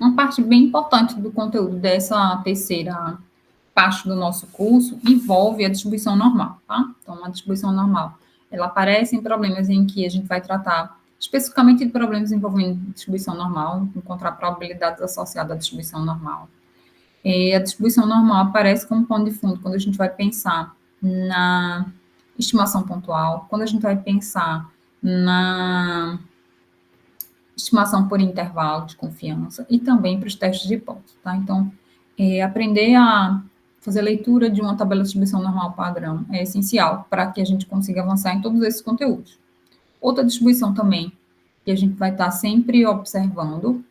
uma parte bem importante do conteúdo dessa terceira parte do nosso curso envolve a distribuição normal, tá? Então, a distribuição normal, ela aparece em problemas em que a gente vai tratar especificamente de problemas envolvendo distribuição normal, encontrar probabilidades associadas à distribuição normal. A distribuição normal aparece como pano de fundo quando a gente vai pensar na estimação pontual, quando a gente vai pensar na estimação por intervalo de confiança e também para os testes de hipótese, tá? Então, aprender a fazer leitura de uma tabela de distribuição normal padrão é essencial para que a gente consiga avançar em todos esses conteúdos. Outra distribuição também que a gente vai estar sempre observando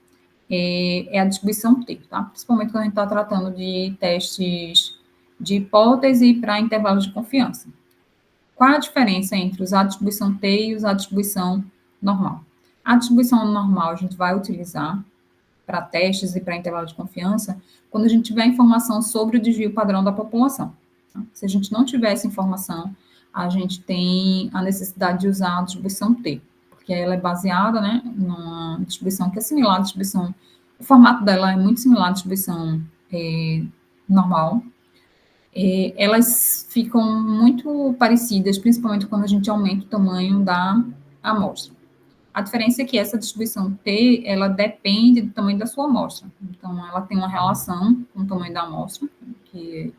é a distribuição T, tá? Principalmente quando a gente está tratando de testes de hipótese para intervalos de confiança. Qual a diferença entre usar a distribuição T e usar a distribuição normal? A distribuição normal a gente vai utilizar para testes e para intervalo de confiança quando a gente tiver informação sobre o desvio padrão da população. Tá? Se a gente não tiver essa informação, a gente tem a necessidade de usar a distribuição T, porque ela é baseada, né, numa distribuição que é similar à distribuição, o formato dela é muito similar à distribuição normal. Elas ficam muito parecidas, principalmente quando a gente aumenta o tamanho da amostra. A diferença é que essa distribuição T, ela depende do tamanho da sua amostra. Então, ela tem uma relação com o tamanho da amostra, que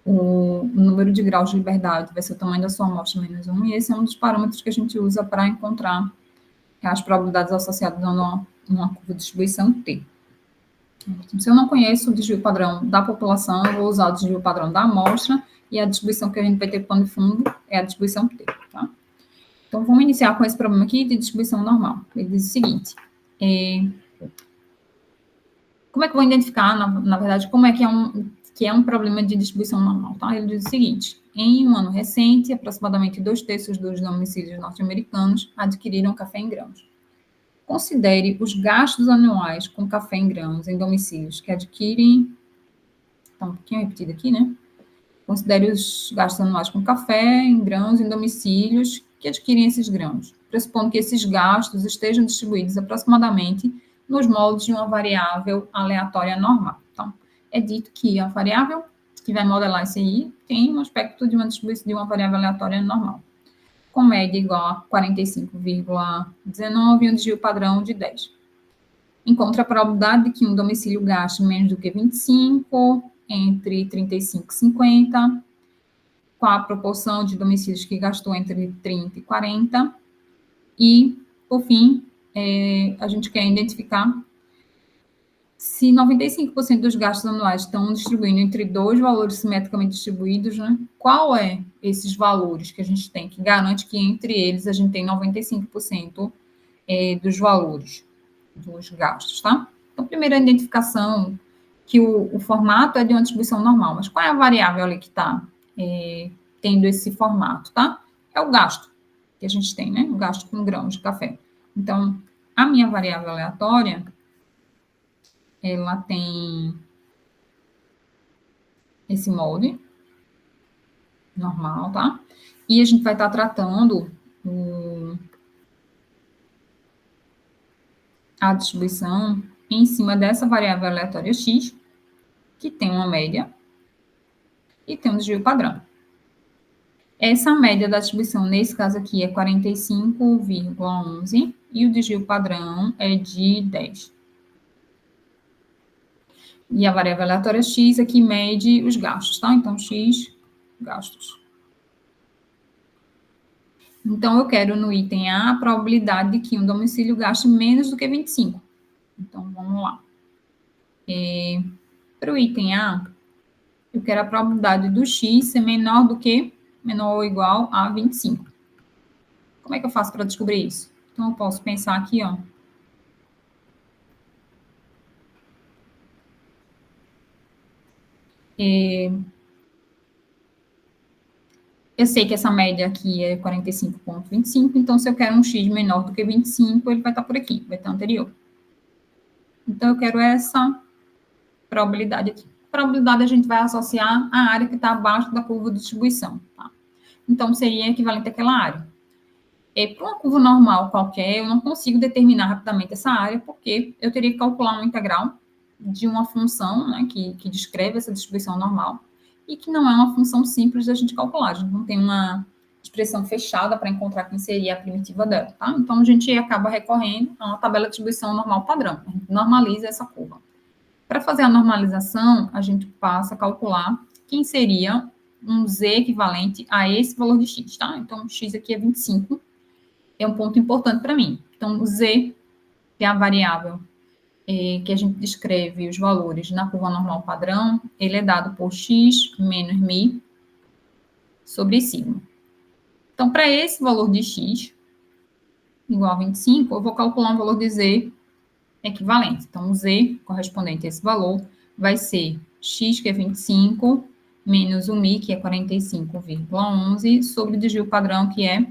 o número de graus de liberdade vai ser o tamanho da sua amostra menos 1, e esse é um dos parâmetros que a gente usa para encontrar as probabilidades associadas a uma curva de distribuição T. Então, se eu não conheço o desvio padrão da população, eu vou usar o desvio padrão da amostra, e a distribuição que a gente vai ter pano de fundo é a distribuição T, tá? Então, vamos iniciar com esse problema aqui de distribuição normal. Ele diz o seguinte, como é que eu vou identificar, na verdade, como é que é um problema de distribuição normal, tá? Ele diz o seguinte, em um ano recente, aproximadamente 2/3 dos domicílios norte-americanos adquiriram café em grãos. Considere os gastos anuais com café em grãos em domicílios que adquirem... Tá um pouquinho repetido aqui, né? Considere os gastos anuais com café em grãos em domicílios que adquirem esses grãos, pressupondo que esses gastos estejam distribuídos aproximadamente nos moldes de uma variável aleatória normal. Então, é dito que a variável que vai modelar isso aí tem um aspecto de uma distribuição de uma variável aleatória normal, com média igual a 45,19 e um desvio padrão de 10. Encontra a probabilidade de que um domicílio gaste menos do que 25, entre 35 e 50, com a proporção de domicílios que gastou entre 30 e 40. E, por fim, a gente quer identificar se 95% dos gastos anuais estão distribuindo entre dois valores simetricamente distribuídos, né? Qual é esses valores que a gente tem que garante que entre eles a gente tem 95% dos valores dos gastos, tá? Então, primeiro a identificação que o formato é de uma distribuição normal, mas qual é a variável ali que está tendo esse formato, tá? É o gasto que a gente tem, né? O gasto com grãos de café. Então, a minha variável aleatória, ela tem esse molde normal, tá? E a gente vai estar tratando a distribuição em cima dessa variável aleatória x, que tem uma média e tem um desvio padrão. Essa média da distribuição, nesse caso aqui, é 45,11 e o desvio padrão é de 10. E a variável aleatória x aqui mede os gastos, tá? Então, x, gastos. Então, eu quero no item A a probabilidade de que um domicílio gaste menos do que 25. Então, vamos lá. Para o item A, eu quero a probabilidade do x ser menor ou igual a 25. Como é que eu faço para descobrir isso? Então, eu posso pensar aqui, ó. Eu sei que essa média aqui é 45,25, então se eu quero um x menor do que 25, ele vai estar por aqui, vai estar anterior. Então, eu quero essa probabilidade aqui. Probabilidade a gente vai associar à área que está abaixo da curva de distribuição, tá? Então, seria equivalente àquela área. Para uma curva normal qualquer, eu não consigo determinar rapidamente essa área, porque eu teria que calcular uma integral de uma função, né, que descreve essa distribuição normal, e que não é uma função simples da gente calcular. A gente não tem uma expressão fechada para encontrar quem seria a primitiva dela, tá? Então, a gente acaba recorrendo a uma tabela de distribuição normal padrão. A gente normaliza essa curva. Para fazer a normalização, a gente passa a calcular quem seria um z equivalente a esse valor de x, tá? Então, x aqui é 25, é um ponto importante para mim. Então, o z, que é a variável que a gente descreve os valores na curva normal padrão, ele é dado por x menos mi sobre sigma. Então, para esse valor de x igual a 25, eu vou calcular um valor de z equivalente. Então, o z correspondente a esse valor vai ser x, que é 25, menos o mi, que é 45,11, sobre o desvio padrão, que é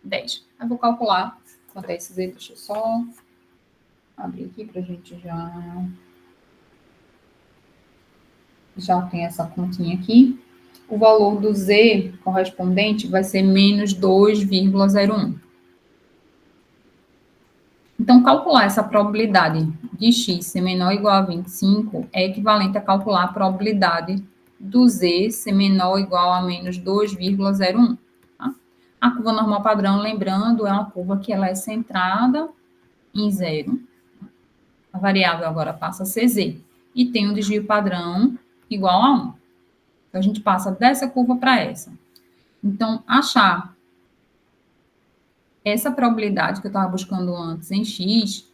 10. Eu vou calcular quanto é esse z, deixa eu só abrir aqui para a gente já tem essa continha aqui. O valor do z correspondente vai ser menos 2,01. Então, calcular essa probabilidade de x ser menor ou igual a 25 é equivalente a calcular a probabilidade do z ser menor ou igual a menos 2,01. Tá? A curva normal padrão, lembrando, é uma curva que ela é centrada em zero. A variável agora passa a ser z. E tem um desvio padrão igual a 1. Então, a gente passa dessa curva para essa. Então, achar essa probabilidade que eu estava buscando antes em x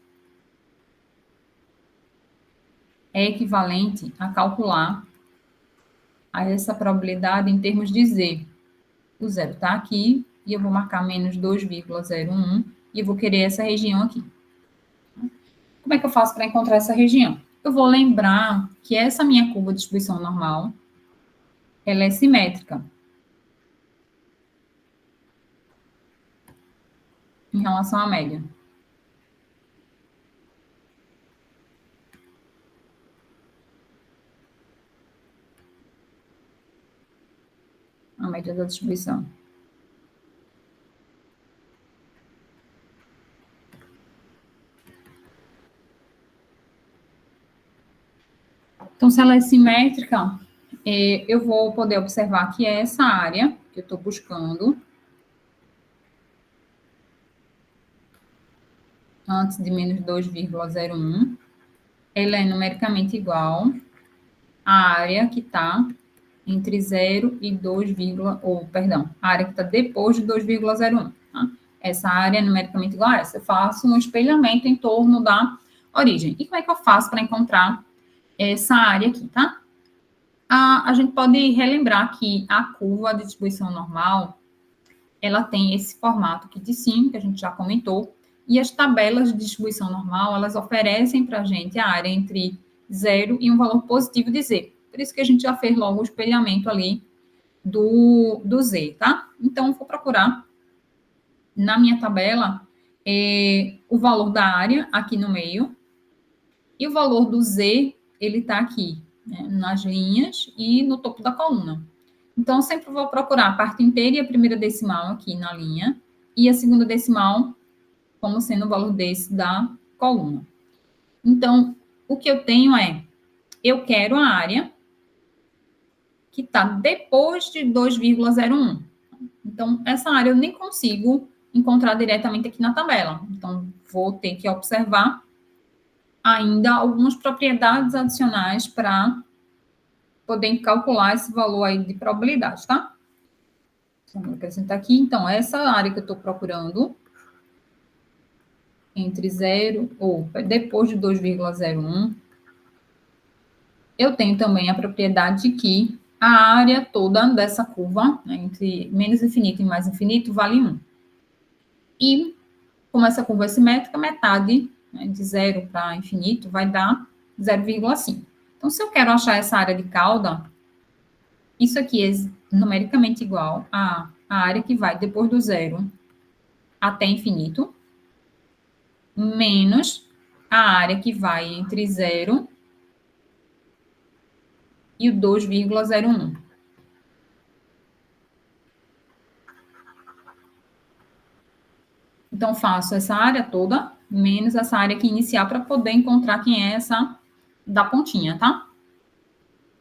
é equivalente a calcular a essa probabilidade em termos de z. O zero está aqui, e eu vou marcar menos 2,01, e eu vou querer essa região aqui. Como é que eu faço para encontrar essa região? Eu vou lembrar que essa minha curva de distribuição normal, ela é simétrica em relação à média. A média da distribuição. Então, se ela é simétrica, eu vou poder observar que essa área que eu estou buscando, antes de menos 2,01, ela é numericamente igual à área que está entre 0 e 2, perdão, a área que está depois de 2,01. Tá? Essa área é numericamente igual a essa. Eu faço um espelhamento em torno da origem. E como é que eu faço para encontrar essa área aqui, tá? A gente pode relembrar que a curva de distribuição normal, ela tem esse formato aqui de cima, que a gente já comentou, e as tabelas de distribuição normal, elas oferecem para a gente a área entre 0 e um valor positivo de z. Por isso que a gente já fez logo o espelhamento ali do z, tá? Então, eu vou procurar na minha tabela o valor da área aqui no meio, e o valor do z, ele está aqui, né, nas linhas e no topo da coluna. Então, eu sempre vou procurar a parte inteira e a primeira decimal aqui na linha, e a segunda decimal como sendo o valor desse da coluna. Então, o que eu tenho eu quero a área que está depois de 2,01. Então, essa área eu nem consigo encontrar diretamente aqui na tabela. Então, vou ter que observar ainda algumas propriedades adicionais para poder calcular esse valor aí de probabilidade, tá? Vamos acrescentar aqui. Então, essa área que eu estou procurando, entre 0 ou depois de 2,01, eu tenho também a propriedade de que a área toda dessa curva, né, entre menos infinito e mais infinito, vale 1. E, como essa curva é simétrica, metade, né, de 0 para infinito vai dar 0,5. Então, se eu quero achar essa área de cauda, isso aqui é numericamente igual à área que vai depois do 0 até infinito, menos a área que vai entre 0 e o 2,01. Então, faço essa área toda, menos essa área aqui inicial, para poder encontrar quem é essa da pontinha, tá?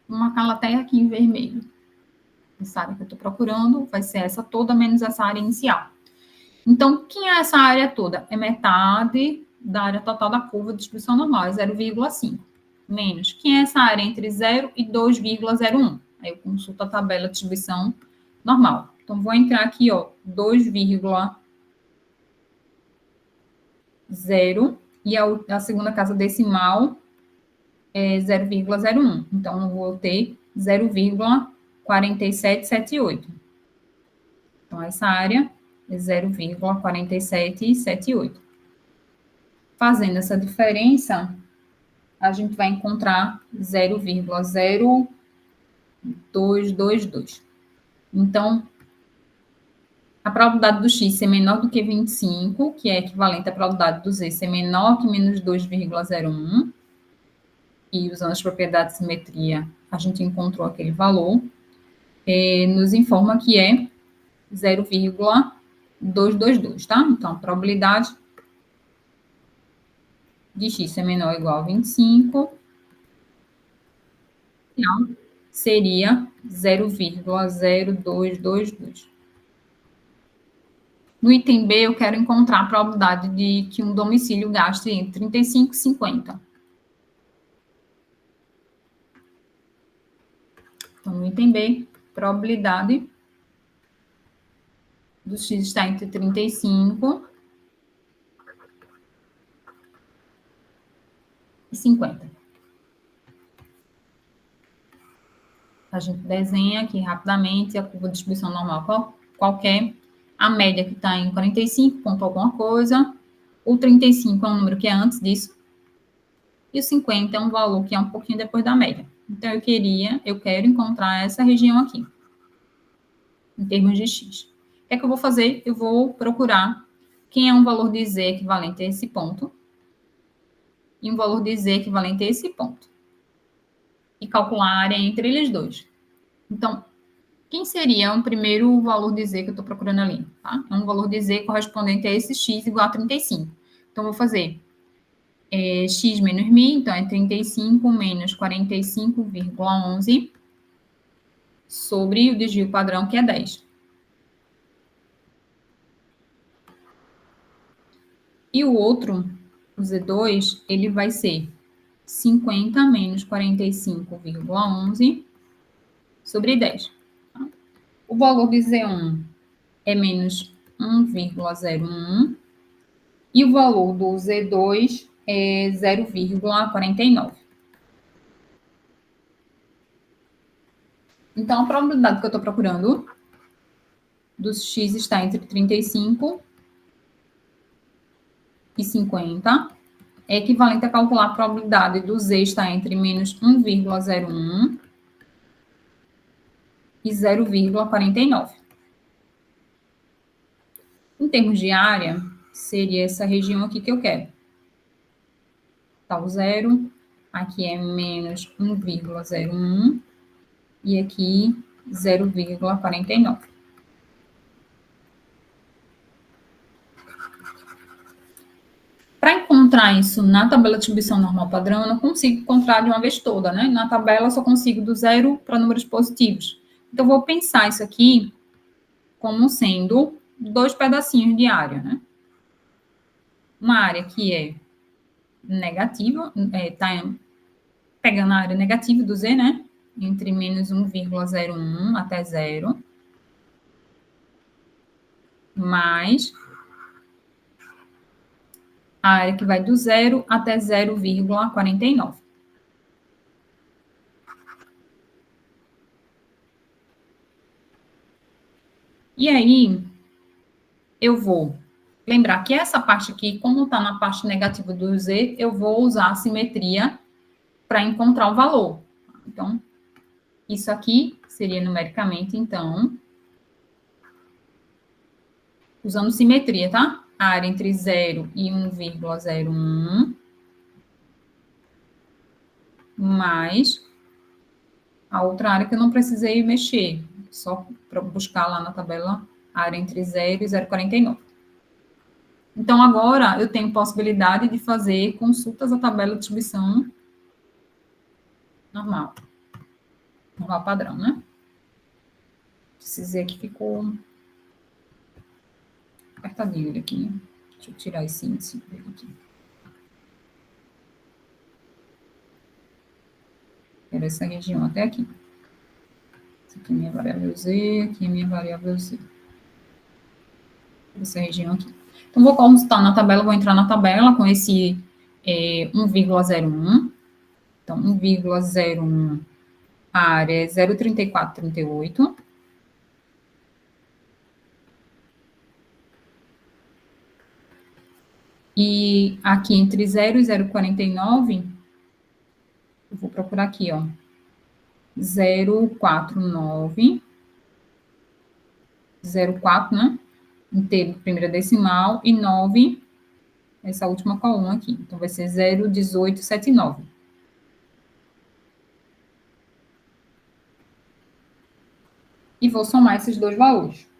Vou marcar ela até aqui em vermelho. Essa área que eu estou procurando vai ser essa toda, menos essa área inicial. Então, quem é essa área toda? É metade da área total da curva de distribuição normal, é 0,5. Menos. Quem é essa área entre 0 e 2,01? Aí eu consulto a tabela de distribuição normal. Então, vou entrar aqui, ó, 2,0 e a segunda casa decimal é 0,01. Então, eu vou ter 0,4778. Então, essa área é 0,4778. Fazendo essa diferença, a gente vai encontrar 0,0222. Então, a probabilidade do x ser menor do que 25, que é equivalente à probabilidade do z ser menor que menos 2,01, e usando as propriedades de simetria, a gente encontrou aquele valor, nos informa que é 0,222, tá? Então, a probabilidade de x ser menor ou igual a 25 seria 0,0222. No item B, eu quero encontrar a probabilidade de que um domicílio gaste entre 35 e 50. Então, no item B, probabilidade do x está entre 35 e 50. A gente desenha aqui rapidamente a curva de distribuição normal qualquer, a média que está em 45 ponto alguma coisa, o 35 é um número que é antes disso, e o 50 é um valor que é um pouquinho depois da média. Então, eu quero encontrar essa região aqui, em termos de x. O que é que eu vou fazer? Eu vou procurar quem é um valor de z equivalente a esse ponto e um valor de z equivalente a esse ponto. E calcular a área entre eles dois. Então, quem seria o primeiro valor de z que eu estou procurando ali? Tá? É um valor de z correspondente a esse x igual a 35. Então, vou fazer x menos μ, então é 35 menos 45,11 sobre o desvio padrão, que é 10. E o outro, o Z2, ele vai ser 50 menos 45,11 sobre 10. Tá? O valor de Z1 é menos 1,01 e o valor do Z2 é 0,49. Então, a probabilidade que eu estou procurando dos x está entre 35 e 50, é equivalente a calcular a probabilidade do z estar entre menos 1,01 e 0,49. Em termos de área, seria essa região aqui que eu quero. Tá o zero, aqui é menos 1,01 e aqui 0,49. Para encontrar isso na tabela de distribuição normal padrão, eu não consigo encontrar de uma vez toda, né? Na tabela eu só consigo do zero para números positivos. Então, eu vou pensar isso aqui como sendo dois pedacinhos de área, né? Uma área que é negativa, tá pegando a área negativa do z, né? Entre menos 1,01 até 0, mais a área que vai do 0 até 0,49. E aí, eu vou lembrar que essa parte aqui, como está na parte negativa do z, eu vou usar a simetria para encontrar o valor. Então, isso aqui seria numericamente, então, usando simetria, tá? A área entre 0 e 1,01, mais a outra área que eu não precisei mexer, só para buscar lá na tabela a área entre 0 e 0,49. Então, agora, eu tenho possibilidade de fazer consultas à tabela de distribuição normal. Normal padrão, né? Precisei que ficou apertadinho ele aqui. Deixa eu tirar esse índice dele aqui. Era essa região até aqui. Essa aqui é minha variável Z, aqui é minha variável Z. Essa região aqui. Então, vou consultar na tabela, vou entrar na tabela com esse 1,01. Então, 1,01, a área é 0,3438. E aqui entre 0 e 0,49, eu vou procurar aqui, ó. 049, 04, né? Inteiro, primeira decimal, e 9, essa última coluna aqui. Então, vai ser 0,1879. E vou somar esses dois valores.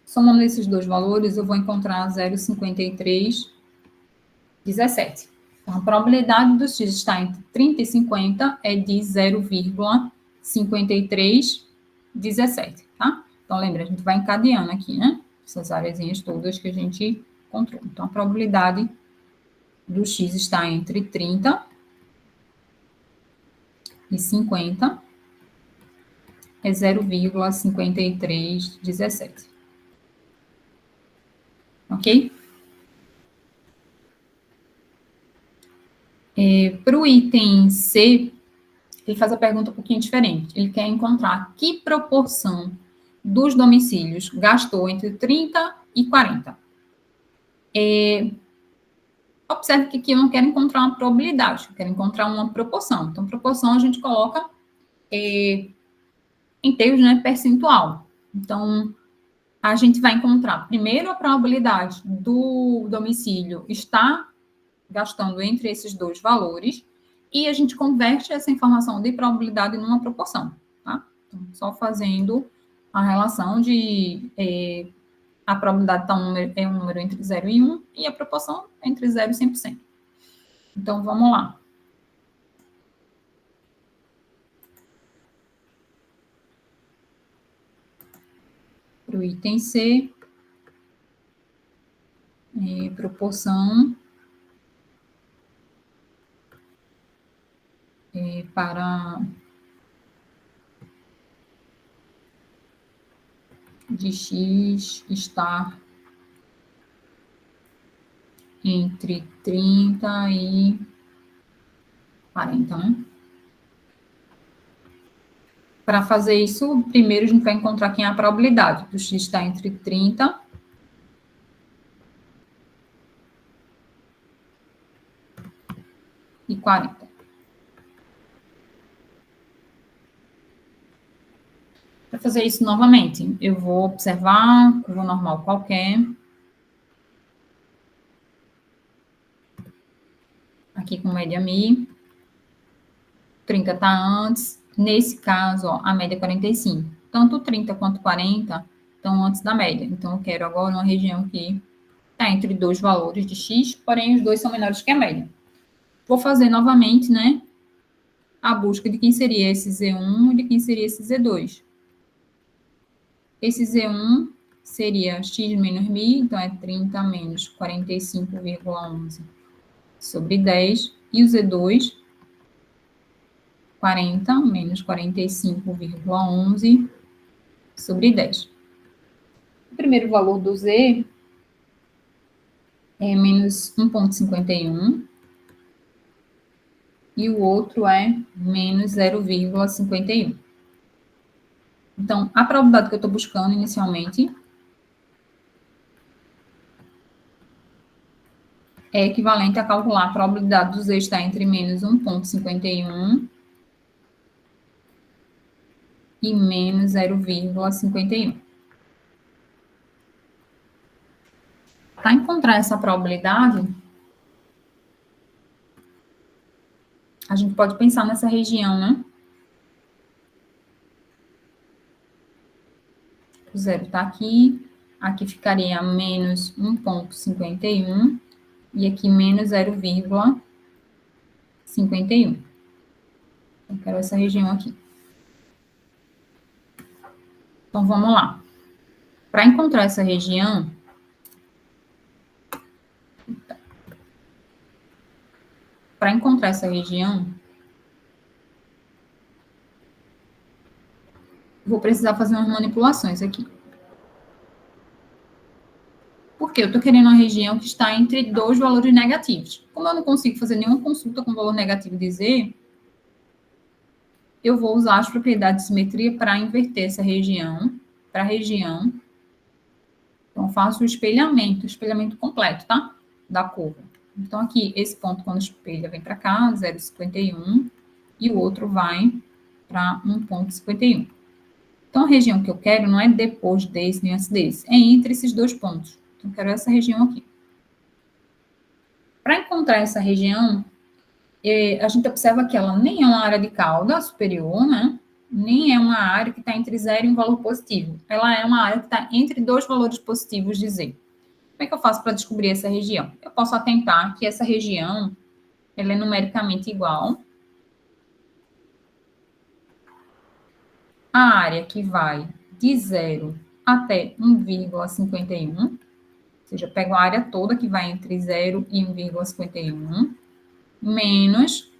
Somando esses dois valores, eu vou encontrar 0,5317. Então, a probabilidade do x estar entre 30 e 50 é de 0,5317, tá? Então, lembra, a gente vai encadeando aqui, né? Essas áreazinhas todas que a gente controla. Então, a probabilidade do x está entre 30 e 50 é 0,5317. Ok? Para o item C, ele faz a pergunta um pouquinho diferente. Ele quer encontrar que proporção dos domicílios gastou entre 30 e 40. Observe que aqui eu não quero encontrar uma probabilidade, eu quero encontrar uma proporção. Então, proporção a gente coloca em termos, né, percentual. Então, a gente vai encontrar primeiro a probabilidade do domicílio estar gastando entre esses dois valores e a gente converte essa informação de probabilidade numa proporção, tá? Então, só fazendo a relação de a probabilidade é um número entre 0 e 1 e a proporção é entre 0 e 100%. Então, vamos lá. Para o item C, proporção para de x estar entre 30 e 40, né? Para fazer isso, primeiro a gente vai encontrar quem é a probabilidade do x estar entre 30 e 40. Para fazer isso novamente, eu vou observar curva normal qualquer. Aqui com média mi. 30 está antes. Nesse caso, ó, a média é 45. Tanto 30 quanto 40 estão antes da média. Então, eu quero agora uma região que está entre dois valores de x, porém os dois são menores que a média. Vou fazer novamente, né, a busca de quem seria esse Z1 e de quem seria esse Z2. Esse Z1 seria x menos mi, então é 30 menos 45,11 sobre 10. E o Z2, 40 menos 45,11 sobre 10. O primeiro valor do Z é menos 1,51 e o outro é menos 0,51. Então, a probabilidade que eu estou buscando inicialmente é equivalente a calcular a probabilidade do Z estar entre menos 1,51 e menos 0,51. Para encontrar essa probabilidade, a gente pode pensar nessa região, né? O zero está aqui, Aqui ficaria menos 1,51 e aqui menos 0,51. Eu quero essa região aqui. Então, vamos lá. Para encontrar essa região, vou precisar fazer umas manipulações aqui. Porque eu estou querendo uma região que está entre dois valores negativos. Como eu não consigo fazer nenhuma consulta com valor negativo de Z, eu vou usar as propriedades de simetria para inverter essa região para a região. Então, faço o espelhamento completo, tá? Da curva. Então, aqui, esse ponto, quando espelha, vem para cá, 0,51, e o outro vai para 1,51. Então, a região que eu quero não é depois desse nem antes desse, é entre esses dois pontos. Então, eu quero essa região aqui. Para encontrar essa região, a gente observa que ela nem é uma área de cauda superior, né? Nem é uma área que está entre 0 e um valor positivo. Ela é uma área que está entre dois valores positivos de Z. Como é que eu faço para descobrir essa região? Eu posso atentar que essa região ela é numericamente igual à área que vai de 0 até 1,51, ou seja, eu pego a área toda que vai entre 0 e 1,51, menos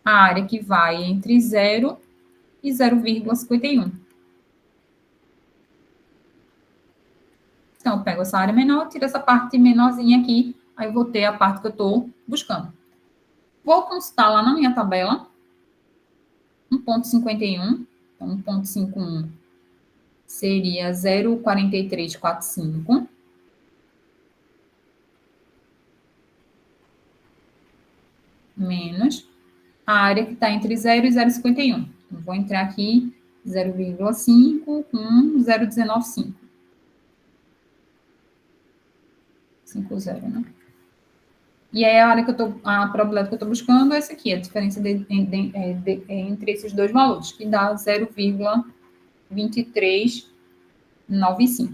a área que vai entre 0 e 0,51. Então, eu pego essa área menor, tiro essa parte menorzinha aqui, aí eu vou ter a parte que eu estou buscando. Vou consultar lá na minha tabela 1,51. Então, 1,51 seria 0,4345. Menos a área que está entre 0 e 0,51. Então, vou entrar aqui 0,5 com 0,195. 50, né? E aí a área que a probabilidade que eu estou buscando é essa aqui, a diferença entre esses dois valores, que dá 0,2395.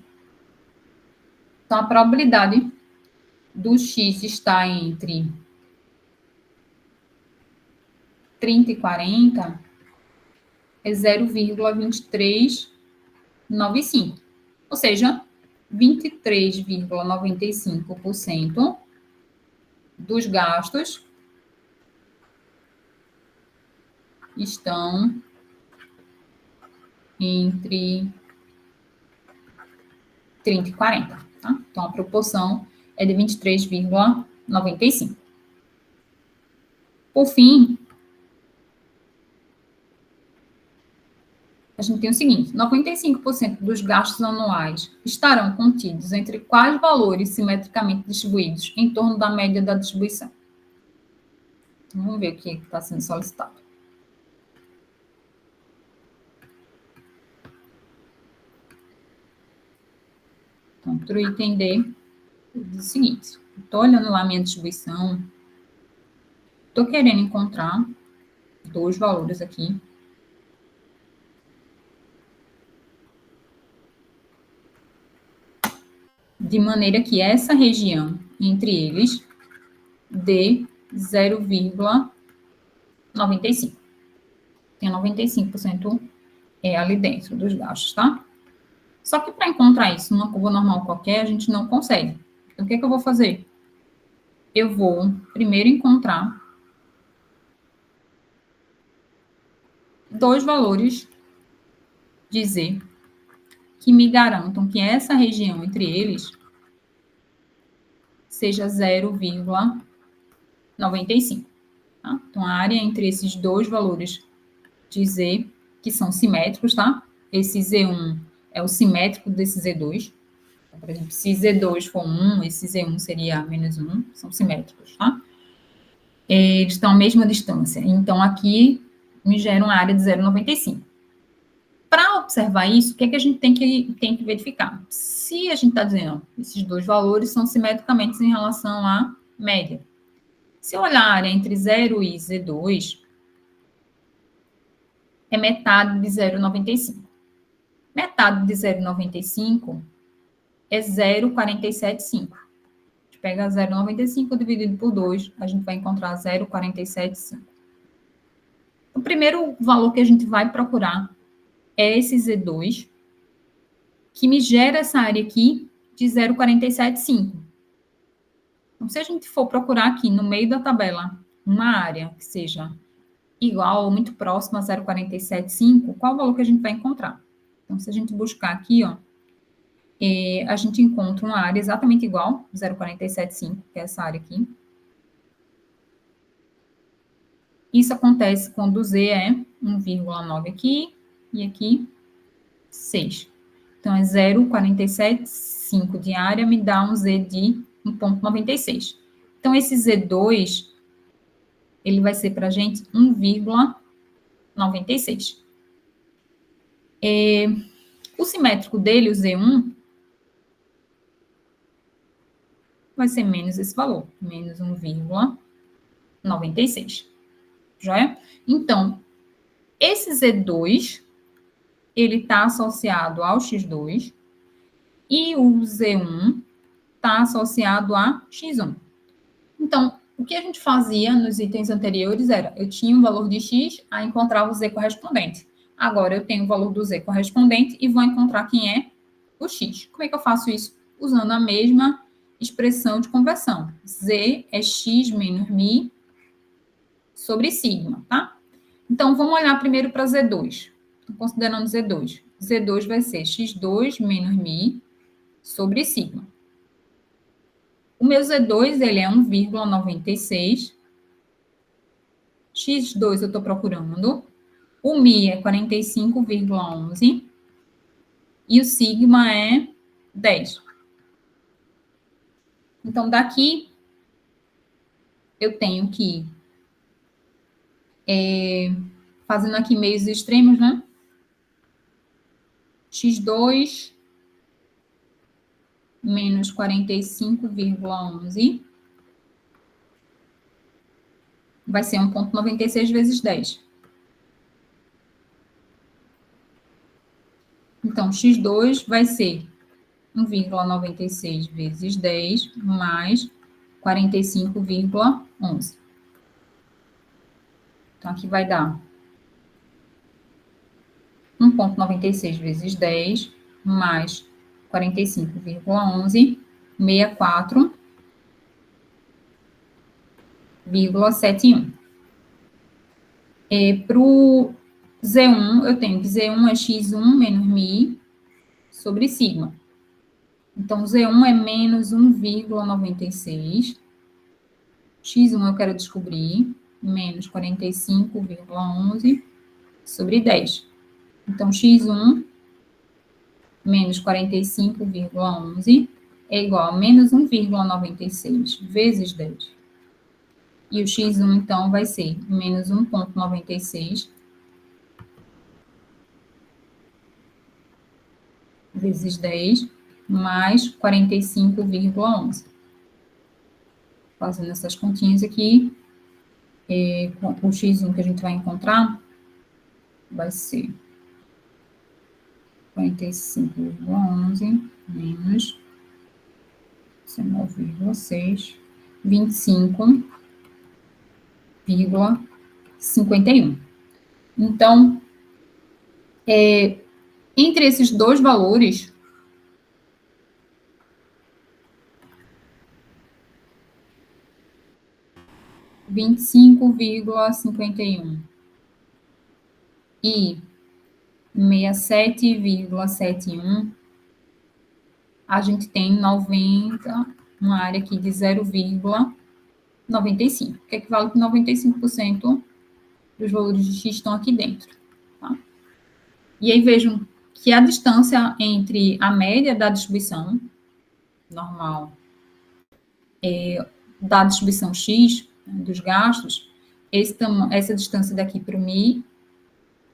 Então, a probabilidade do x estar entre 30 e 40 é 0,2395. Ou seja, 23,95% dos gastos estão entre 30 e 40, tá? Então, a proporção é de 23,95. Por fim, a gente tem o seguinte, 95% dos gastos anuais estarão contidos entre quais valores simetricamente distribuídos em torno da média da distribuição. Então, vamos ver o que está sendo solicitado. Então, para o item D, diz o seguinte, estou olhando lá a minha distribuição, estou querendo encontrar dois valores aqui, de maneira que essa região entre eles dê 0,95. Tem 95% ali dentro dos gastos, tá? Só que para encontrar isso numa curva normal qualquer, a gente não consegue. Então, o que é que eu vou fazer? Eu vou primeiro encontrar dois valores de Z que me garantam que essa região entre eles seja 0,95. Tá? Então, a área entre esses dois valores de Z, que são simétricos, tá? Esse Z1 é o simétrico desse Z2. Então, por exemplo, se Z2 for 1, esse Z1 seria menos 1, são simétricos, tá? Eles estão à mesma distância. Então, aqui me gera uma área de 0,95. Para observar isso, o que é que a gente tem que verificar? Se a gente está dizendo que esses dois valores são simetricamente em relação à média. Se eu olhar a área entre 0 e Z2, é metade de 0,95. Metade de 0,95 é 0,475. A gente pega 0,95 dividido por 2, a gente vai encontrar 0,475. O primeiro valor que a gente vai procurar é esse Z2, que me gera essa área aqui de 0,475. Então, se a gente for procurar aqui no meio da tabela uma área que seja igual ou muito próxima a 0,475, qual o valor que a gente vai encontrar? Então, se a gente buscar aqui, ó, a gente encontra uma área exatamente igual, 0,475, que é essa área aqui. Isso acontece quando o Z é 1,9 aqui e aqui 6. Então, é 0,475 de área me dá um Z de 1,96. Então, esse Z2, ele vai ser para a gente 1,96. O simétrico dele, o Z1, vai ser menos esse valor, menos 1,96. Joia? Então, esse Z2, ele está associado ao X2 e o Z1 está associado a X1. Então, o que a gente fazia nos itens anteriores era, eu tinha um valor de X, aí encontrava o Z correspondente. Agora, eu tenho o valor do Z correspondente e vou encontrar quem é o X. Como é que eu faço isso? Usando a mesma expressão de conversão. Z é X menos Mi sobre sigma, tá? Então, vamos olhar primeiro para Z2. Estou considerando Z2. Z2 vai ser X2 menos Mi sobre sigma. O meu Z2, ele é 1,96. X2 eu estou procurando. O Mi é 45,11. E o sigma é 10. Então, daqui, eu tenho que fazendo aqui meios extremos, né? X2 menos 45,11 vai ser 1,96 vezes 10. Então, X2 vai ser 1,96 vezes 10 mais 45,11. Então, aqui vai dar 1,96 vezes 10 mais 45,11, 64,71. Para o Z1, eu tenho que Z1 é X1 menos Mi sobre sigma. Então, Z1 é menos 1,96. X1 eu quero descobrir, menos 45,11 sobre 10. Então, X1 menos 45,11 é igual a menos 1,96 vezes 10. E o X1, então, vai ser menos 1,96 vezes 10 mais 45,11. Fazendo essas continhas aqui, o X1 que a gente vai encontrar vai ser 45,11 menos 19,6, 25,51. Então, entre esses dois valores, e 25,51 e 67,71, a gente tem 90, uma área aqui de 0,95, que equivale a 95% dos valores de X estão aqui dentro. Tá? E aí vejam que a distância entre a média da distribuição normal da distribuição X, dos gastos, essa distância daqui para o Mi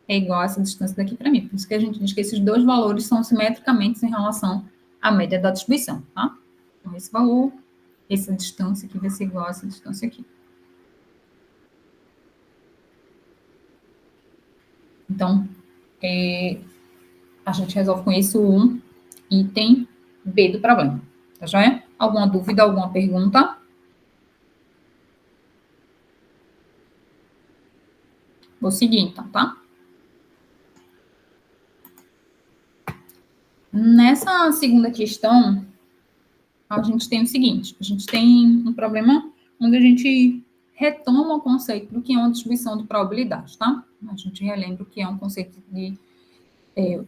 é igual a essa distância daqui para Mi. Por isso que a gente diz que esses dois valores são simetricamente em relação à média da distribuição, tá? Então, esse valor, essa distância aqui vai ser igual a essa distância aqui. Então, a gente resolve com isso um item B do problema. Tá joia? Alguma dúvida, alguma pergunta? Vou seguir, então, tá? Nessa segunda questão, a gente tem o seguinte: a gente tem um problema onde a gente retoma o conceito do que é uma distribuição de probabilidade, tá? A gente relembra o que é um conceito de...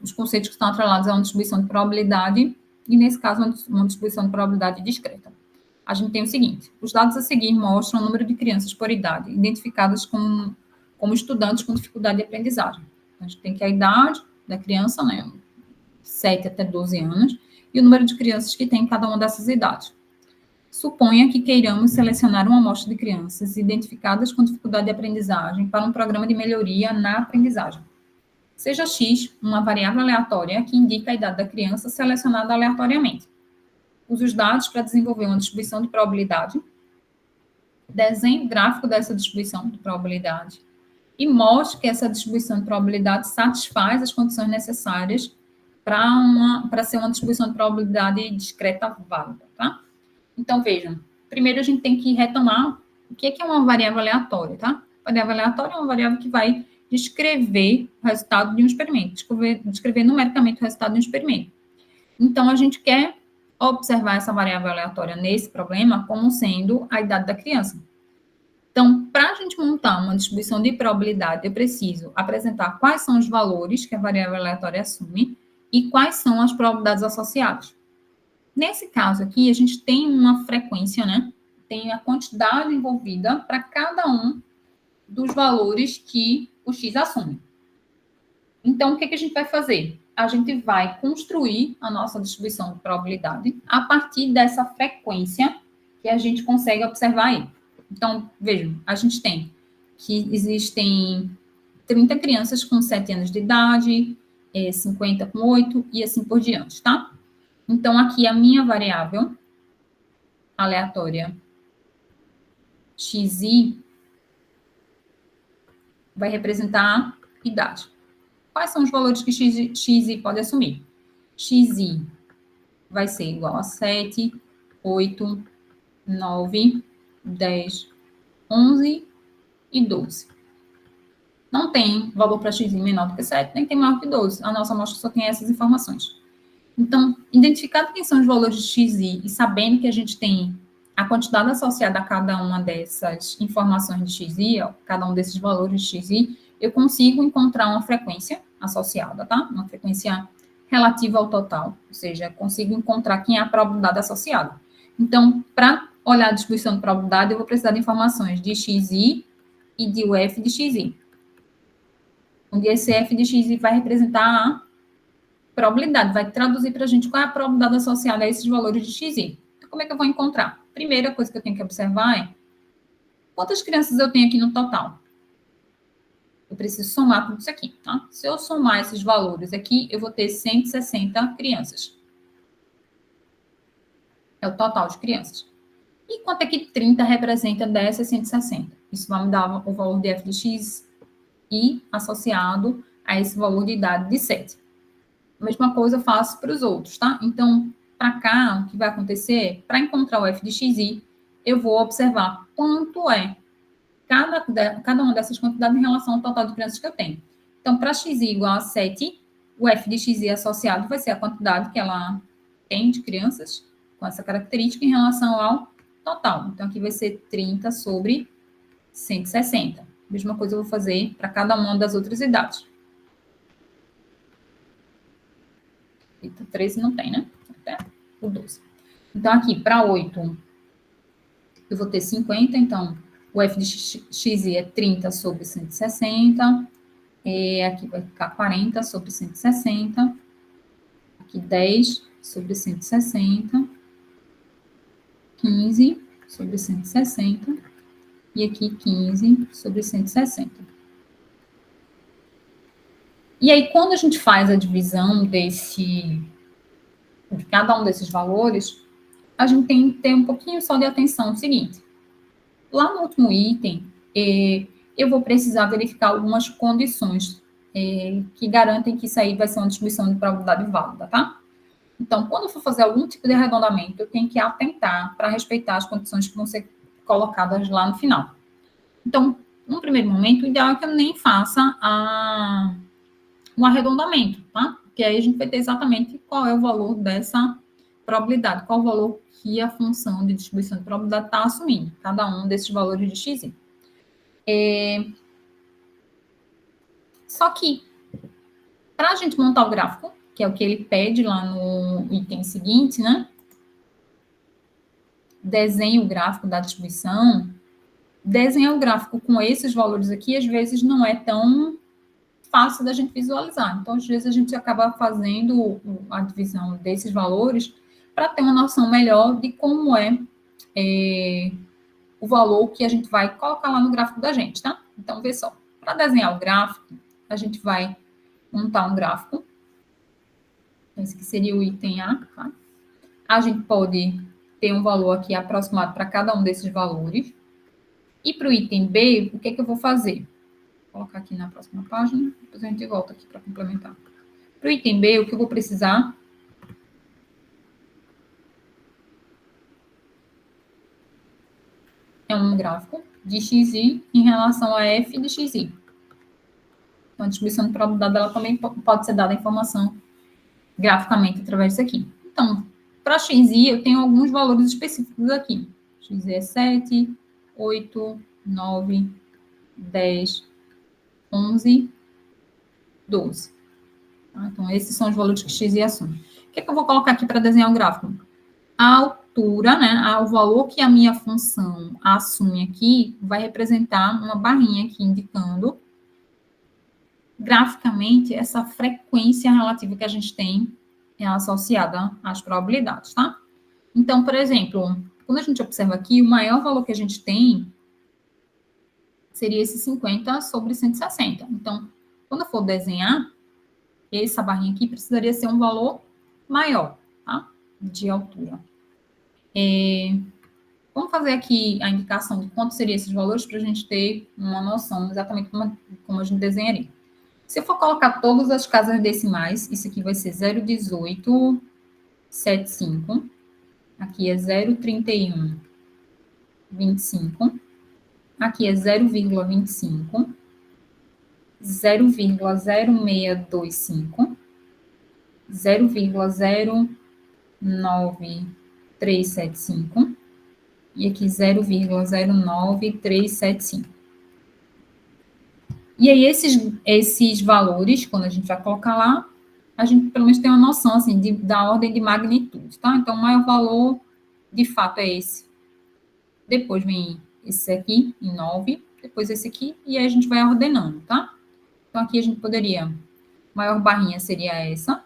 os conceitos que estão atrelados a uma distribuição de probabilidade, e nesse caso, uma distribuição de probabilidade discreta. A gente tem o seguinte: os dados a seguir mostram o número de crianças por idade identificadas como estudantes com dificuldade de aprendizagem. A gente tem que a idade da criança, né, 7 até 12 anos, e o número de crianças que tem em cada uma dessas idades. Suponha que queiramos selecionar uma amostra de crianças identificadas com dificuldade de aprendizagem para um programa de melhoria na aprendizagem. Seja x uma variável aleatória que indica a idade da criança selecionada aleatoriamente. Use os dados para desenvolver uma distribuição de probabilidade, desenhe o gráfico dessa distribuição de probabilidade e mostre que essa distribuição de probabilidade satisfaz as condições necessárias para ser uma distribuição de probabilidade discreta válida, tá? Então, vejam, primeiro a gente tem que retomar o que é uma variável aleatória, tá? Variável aleatória é uma variável que vai descrever o resultado de um experimento, descrever numericamente o resultado de um experimento. Então, a gente quer observar essa variável aleatória nesse problema como sendo a idade da criança. Então, para a gente montar uma distribuição de probabilidade, eu preciso apresentar quais são os valores que a variável aleatória assume e quais são as probabilidades associadas. Nesse caso aqui, a gente tem uma frequência, né? Tem a quantidade envolvida para cada um dos valores que o x assume. Então, o que a gente vai fazer? A gente vai construir a nossa distribuição de probabilidade a partir dessa frequência que a gente consegue observar aí. Então, vejam, a gente tem que existem 30 crianças com 7 anos de idade, 50 com 8 e assim por diante, tá? Então, aqui a minha variável aleatória xi vai representar a idade. Quais são os valores que xi pode assumir? Xi vai ser igual a 7, 8, 9, 10, 11 e 12. Não tem valor para xi menor do que 7, nem tem maior que 12. A nossa amostra só tem essas informações. Então, identificado quem são os valores de xi e sabendo que a gente tem a quantidade associada a cada uma dessas informações de xi, ó, cada um desses valores de xi, eu consigo encontrar uma frequência associada, tá? Uma frequência relativa ao total, ou seja, consigo encontrar quem é a probabilidade associada. Então, para olhar a distribuição de probabilidade, eu vou precisar de informações de xi e de f de xi. Onde esse f de xi vai representar a probabilidade, vai traduzir para a gente qual é a probabilidade associada a esses valores de xi. Então, como é que eu vou encontrar? Primeira coisa que eu tenho que observar é quantas crianças eu tenho aqui no total. Eu preciso somar tudo isso aqui, tá? Se eu somar esses valores aqui, eu vou ter 160 crianças. É o total de crianças. E quanto é que 30 representa dessas 160? Isso vai me dar o valor de f de x e associado a esse valor de idade de 7. A mesma coisa eu faço para os outros, tá? Então, para cá, o que vai acontecer? Para encontrar o f de xi, eu vou observar quanto é cada uma dessas quantidades em relação ao total de crianças que eu tenho. Então, para x igual a 7, o f de xi associado vai ser a quantidade que ela tem de crianças com essa característica em relação ao total. Então, aqui vai ser 30 sobre 160. Mesma coisa eu vou fazer para cada uma das outras idades. 13 não tem, né? Até o 12. Então, aqui, para 8, eu vou ter 50, então, o f de xi é 30 sobre 160. Aqui vai ficar 40 sobre 160. Aqui, 10 sobre 160. 15 sobre 160. E aqui, 15 sobre 160. E aí, quando a gente faz a divisão de cada um desses valores, a gente tem que ter um pouquinho só de atenção no seguinte. Lá no último item, eu vou precisar verificar algumas condições que garantem que isso aí vai ser uma distribuição de probabilidade válida, tá? Então, quando eu for fazer algum tipo de arredondamento, eu tenho que atentar para respeitar as condições que vão ser colocadas lá no final. Então, no primeiro momento, o ideal é que eu nem faça um arredondamento, tá? Porque aí a gente vai ter exatamente qual é o valor dessa probabilidade, qual o valor que a função de distribuição de probabilidade está assumindo, cada um desses valores de xi. Só que, para a gente montar o gráfico, que é o que ele pede lá no item seguinte, né? Desenhe o gráfico da distribuição. Desenhar o gráfico com esses valores aqui, às vezes, não é tão fácil da gente visualizar. Então, às vezes, a gente acaba fazendo a divisão desses valores para ter uma noção melhor de como é o valor que a gente vai colocar lá no gráfico da gente, tá? Então, vê só. Para desenhar o gráfico, a gente vai montar um gráfico. Esse aqui seria o item A, tá? A gente pode ter um valor aqui aproximado para cada um desses valores. E para o item B, o que é que eu vou fazer? Vou colocar aqui na próxima página, depois a gente volta aqui para complementar. Para o item B, o que eu vou precisar é um gráfico de xi em relação a f de xi. Então, a distribuição de probabilidade dela também pode ser dada a informação graficamente através disso aqui. Então, para xi, eu tenho alguns valores específicos aqui. Xi é 7, 8, 9, 10, 11, 12. Tá? Então, esses são os valores que xi assume. O que é que eu vou colocar aqui para desenhar o gráfico? A altura, né, o valor que a minha função assume aqui, vai representar uma barrinha aqui indicando graficamente essa frequência relativa que a gente tem associada às probabilidades, tá? Então, por exemplo, quando a gente observa aqui, o maior valor que a gente tem seria esse 50 sobre 160. Então, quando eu for desenhar, essa barrinha aqui precisaria ser um valor maior, tá? De altura. Vamos fazer aqui a indicação de quanto seriam esses valores para a gente ter uma noção exatamente como a gente desenharia. Se eu for colocar todas as casas decimais, isso aqui vai ser 0,1875. Aqui é 0,3125. Aqui é 0,25. 0,0625. 0,09375. E aqui 0,09375. E aí, esses valores, quando a gente vai colocar lá, a gente pelo menos tem uma noção, assim, da ordem de magnitude, tá? Então, o maior valor, de fato, é esse. Depois vem esse aqui, em 9. Depois esse aqui, e aí a gente vai ordenando, tá? Então, aqui a gente poderia... A maior barrinha seria essa.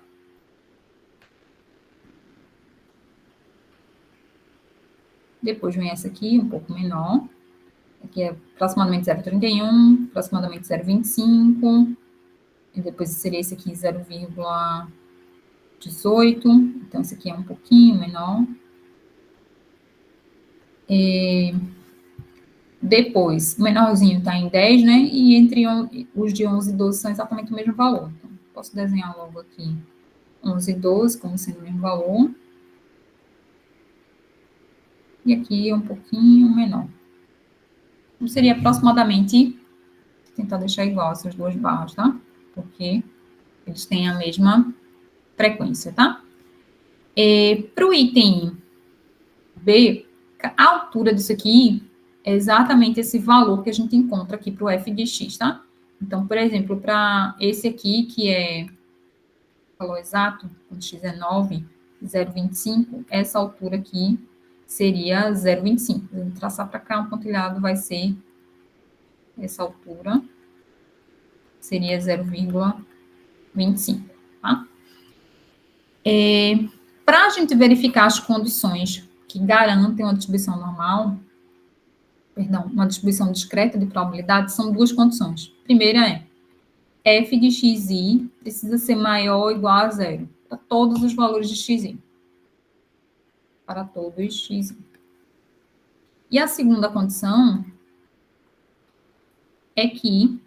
Depois vem essa aqui, um pouco menor. Aqui é aproximadamente 0,31, aproximadamente 0,25. E depois seria esse aqui, 0,18. Então, esse aqui é um pouquinho menor. Depois, o menorzinho está em 10, né? E entre os de 11 e 12 são exatamente o mesmo valor. Então, posso desenhar logo aqui 11 e 12 como sendo o mesmo valor. E aqui é um pouquinho menor. Então, seria aproximadamente, vou tentar deixar igual essas duas barras, tá? Porque eles têm a mesma frequência, tá? Para o item B, a altura disso aqui é exatamente esse valor que a gente encontra aqui para o f de x, tá? Então, por exemplo, para esse aqui, que é o valor exato, quando x é 9, 0,25, essa altura aqui seria 0,25. Vou traçar para cá, um pontilhado vai ser essa altura, seria 0,25, tá? Para a gente verificar as condições que garantem uma distribuição normal, perdão, uma distribuição discreta de probabilidade, são duas condições. A primeira é f de xi precisa ser maior ou igual a zero para todos os valores de xi. Para todos xi. E a segunda condição é que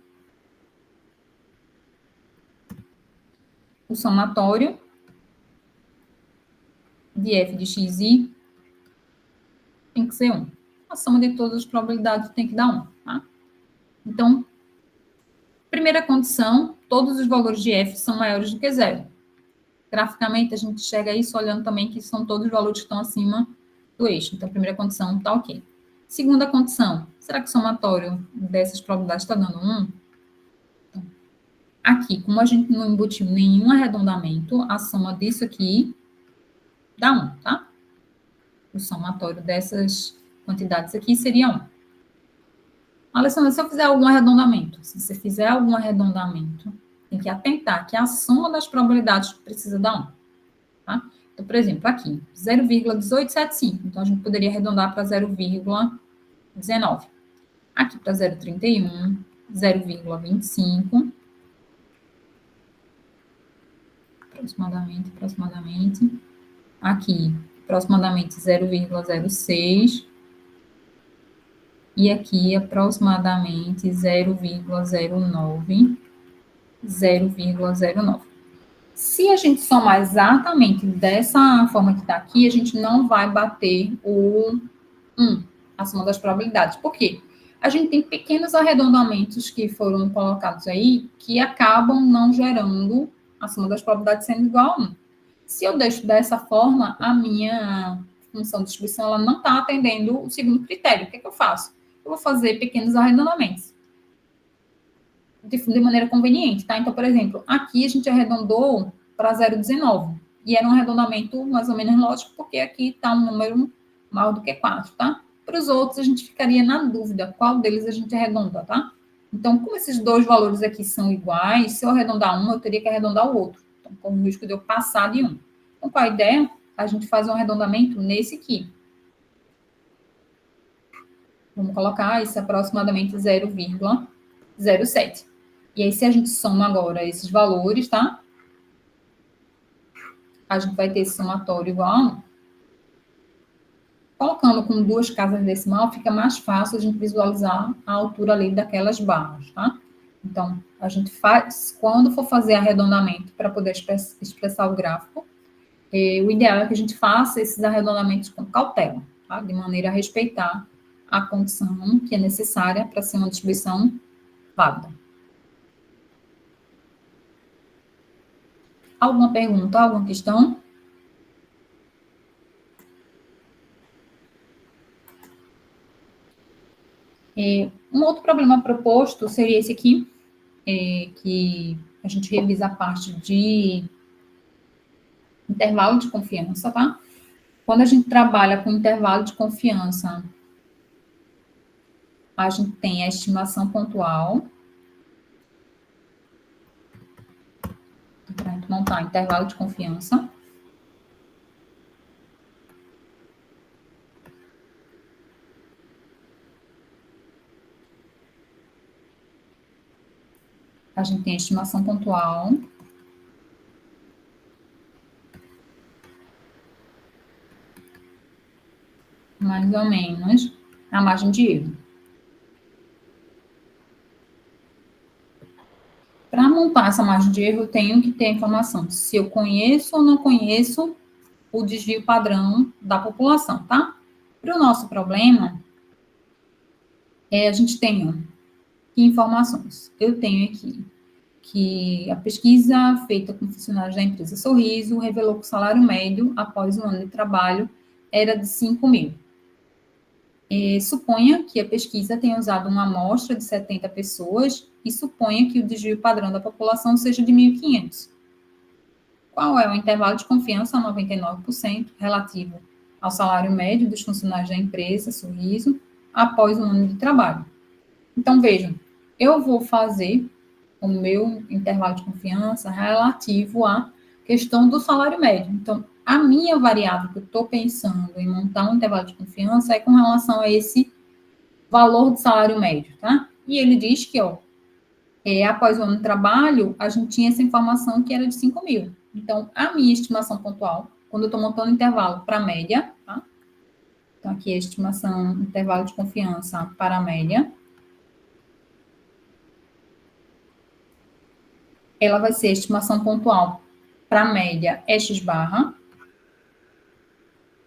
o somatório de f de xi tem que ser 1. A soma de todas as probabilidades tem que dar 1, tá? Então, primeira condição, todos os valores de f são maiores do que zero. Graficamente, a gente enxerga isso olhando também que são todos os valores que estão acima do eixo. Então, primeira condição está ok. Segunda condição, será que o somatório dessas probabilidades está dando 1? Então, aqui, como a gente não embutiu nenhum arredondamento, a soma disso aqui dá 1, tá? O somatório dessas quantidades aqui seria 1. Alessandra, se eu fizer algum arredondamento, se você fizer algum arredondamento, tem que atentar que a soma das probabilidades precisa dar 1. Tá? Então, por exemplo, aqui, 0,1875. Então, a gente poderia arredondar para 0,19. Aqui para 0,31, 0,25. Aproximadamente. Aqui, aproximadamente 0,06. E aqui, aproximadamente 0,09. 0,09. Se a gente somar exatamente dessa forma que está aqui, a gente não vai bater o 1, a soma das probabilidades. Por quê? A gente tem pequenos arredondamentos que foram colocados aí que acabam não gerando a soma das probabilidades sendo igual a 1. Se eu deixo dessa forma, a minha função de distribuição ela não está atendendo o segundo critério. O que é que eu faço? Eu vou fazer pequenos arredondamentos de maneira conveniente, tá? Então, por exemplo, aqui a gente arredondou para 0,19. E era um arredondamento mais ou menos lógico, porque aqui está um número maior do que 4, tá? Para os outros, a gente ficaria na dúvida qual deles a gente arredonda, tá? Então, como esses dois valores aqui são iguais, se eu arredondar um, eu teria que arredondar o outro. Então, com o risco de eu passar de 1. Então, qual a ideia? A gente faz um arredondamento nesse aqui. Vamos colocar isso aproximadamente 0,07. E aí, se a gente soma agora esses valores, tá? A gente vai ter esse somatório igual a 1. Colocando com duas casas decimal, fica mais fácil a gente visualizar a altura ali daquelas barras, tá? Então, a gente faz, quando for fazer arredondamento para poder expressar o gráfico, o ideal é que a gente faça esses arredondamentos com cautela, tá? De maneira a respeitar a condição que é necessária para ser uma distribuição válida. Alguma pergunta, alguma questão? Um outro problema proposto seria esse aqui, que a gente revisa a parte de intervalo de confiança, tá? Quando a gente trabalha com intervalo de confiança, a gente tem a estimação pontual. Para a gente montar intervalo de confiança. A gente tem a estimação pontual. Mais ou menos a margem de erro. Para montar essa margem de erro, eu tenho que ter a informação se eu conheço ou não conheço o desvio padrão da população, tá? Para o nosso problema, a gente tem que informações. Eu tenho aqui que a pesquisa feita com funcionários da empresa Sorriso revelou que o salário médio após um ano de trabalho era de 5 mil. Suponha que a pesquisa tenha usado uma amostra de 70 pessoas e suponha que o desvio padrão da população seja de 1.500. Qual é o intervalo de confiança a 99% relativo ao salário médio dos funcionários da empresa Sorriso após um ano de trabalho? Então, vejam, eu vou fazer o meu intervalo de confiança relativo à questão do salário médio. Então, a minha variável que eu estou pensando em montar um intervalo de confiança é com relação a esse valor do salário médio, tá? E ele diz que, após o ano de trabalho, a gente tinha essa informação que era de 5 mil. Então, a minha estimação pontual, quando eu estou montando intervalo para a média, tá? Então, aqui é a estimação, intervalo de confiança para a média. Ela vai ser a estimação pontual para a média é x barra.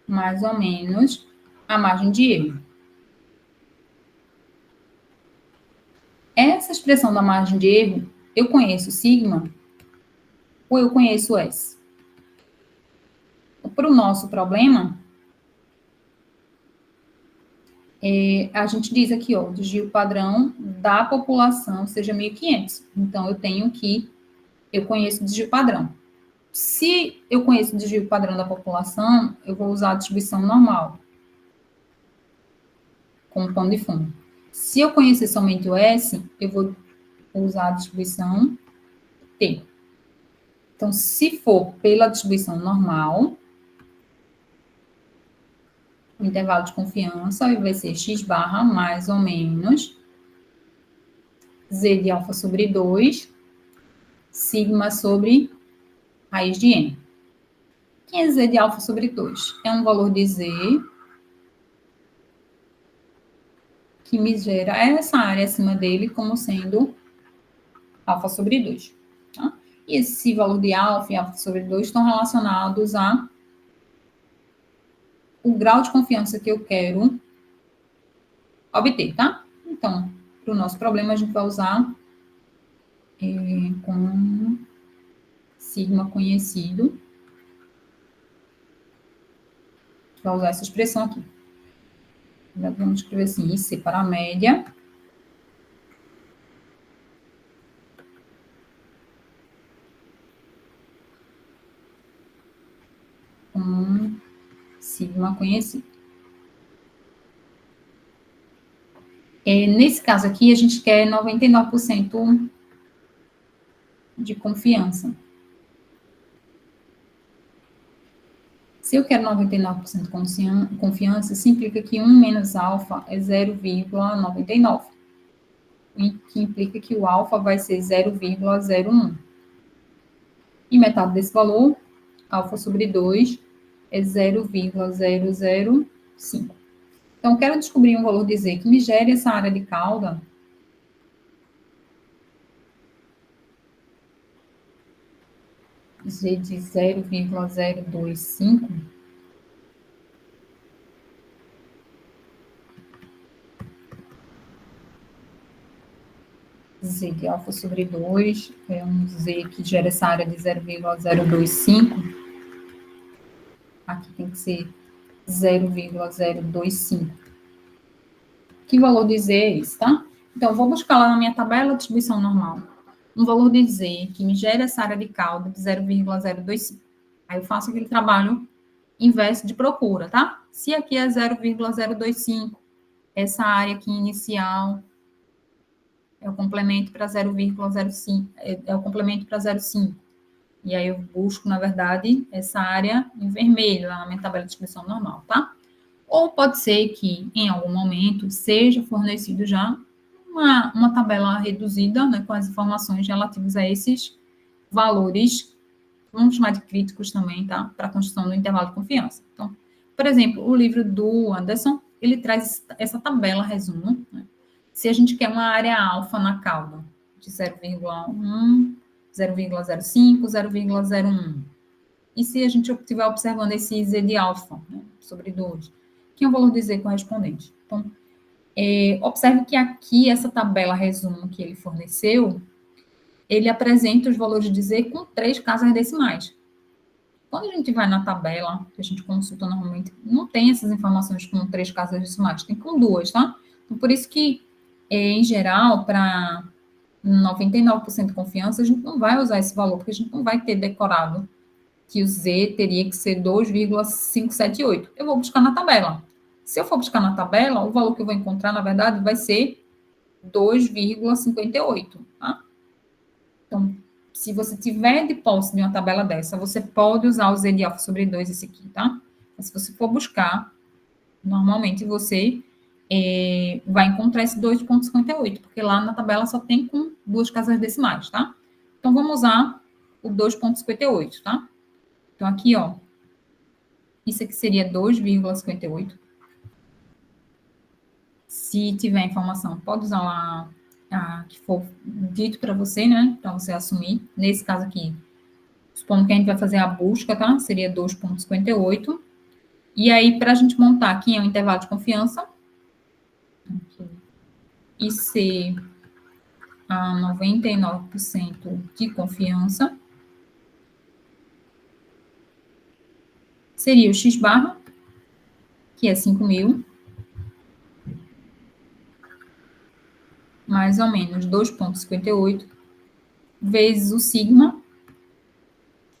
mais ou menos a margem de erro. Essa expressão da margem de erro, eu conheço sigma ou eu conheço S? Para o nosso problema, a gente diz aqui, ó, o desvio padrão da população seja 1.500. Então, eu conheço o desvio padrão. Se eu conheço o desvio padrão da população, eu vou usar a distribuição normal, como pano de fundo. Se eu conhecer somente o S, eu vou usar a distribuição T. Então, se for pela distribuição normal, o intervalo de confiança vai ser x barra mais ou menos z de alfa sobre 2, sigma sobre raiz de n. Quem é z de alfa sobre 2? É um valor de z que me gera essa área acima dele como sendo alfa sobre 2. Tá? E esse valor de alfa e alfa sobre 2 estão relacionados a o grau de confiança que eu quero obter, tá? Então, para o nosso problema, a gente vai usar com sigma conhecido. Vai usar essa expressão aqui. Vamos escrever assim, IC para a média. Com sigma conhecido. Nesse caso aqui, a gente quer 99% de confiança. Se eu quero 99% de confiança, isso implica que 1 menos alfa é 0,99. Que implica que o alfa vai ser 0,01. E metade desse valor, alfa sobre 2, é 0,005. Então, eu quero descobrir um valor de Z que me gere essa área de cauda. Z de 0,025. Z de alfa sobre 2, é um Z que gera essa área de 0,025. Aqui tem que ser 0,025. Que valor de Z é esse, tá? Então, eu vou buscar lá na minha tabela de distribuição normal um valor de Z que me gera essa área de cauda de 0,025. Aí eu faço aquele trabalho inverso de procura, tá? Se aqui é 0,025, essa área aqui inicial é o complemento para 0,05, é o complemento para 0,5. E aí eu busco, na verdade, essa área em vermelho, lá na minha tabela de distribuição normal, tá? Ou pode ser que, em algum momento, seja fornecido já uma tabela reduzida, né, com as informações relativas a esses valores, vamos chamar de críticos também, tá? Para a construção do intervalo de confiança. Então, por exemplo, o livro do Anderson, ele traz essa tabela resumo, né? Se a gente quer uma área alfa na cauda de 0,1, 0,05, 0,01. E se a gente estiver observando esse Z de alfa, né, sobre 2, que é o valor de Z correspondente? Então, observe que aqui, essa tabela resumo que ele forneceu, ele apresenta os valores de Z com 3 casas decimais. Quando a gente vai na tabela, que a gente consulta normalmente, não tem essas informações com 3 casas decimais, tem com 2, tá? Então, por isso que, em geral, para 99% de confiança, a gente não vai usar esse valor, porque a gente não vai ter decorado que o Z teria que ser 2,578. Eu vou buscar na tabela. Se eu for buscar na tabela, o valor que eu vou encontrar, na verdade, vai ser 2,58, tá? Então, se você tiver de posse de uma tabela dessa, você pode usar o Z de alfa sobre 2, esse aqui, tá? Mas se você for buscar, normalmente você vai encontrar esse 2,58, porque lá na tabela só tem com 2 casas decimais, tá? Então, vamos usar o 2,58, tá? Então, aqui, ó, isso aqui seria 2,58. Se tiver informação, pode usar lá a que for dito para você, né? Para você assumir. Nesse caso aqui, supondo que a gente vai fazer a busca, tá? Seria 2,58. E aí, para a gente montar quem é o intervalo de confiança, e ser a 99% de confiança, seria o x barra, que é 5.000, mais ou menos 2,58, vezes o sigma,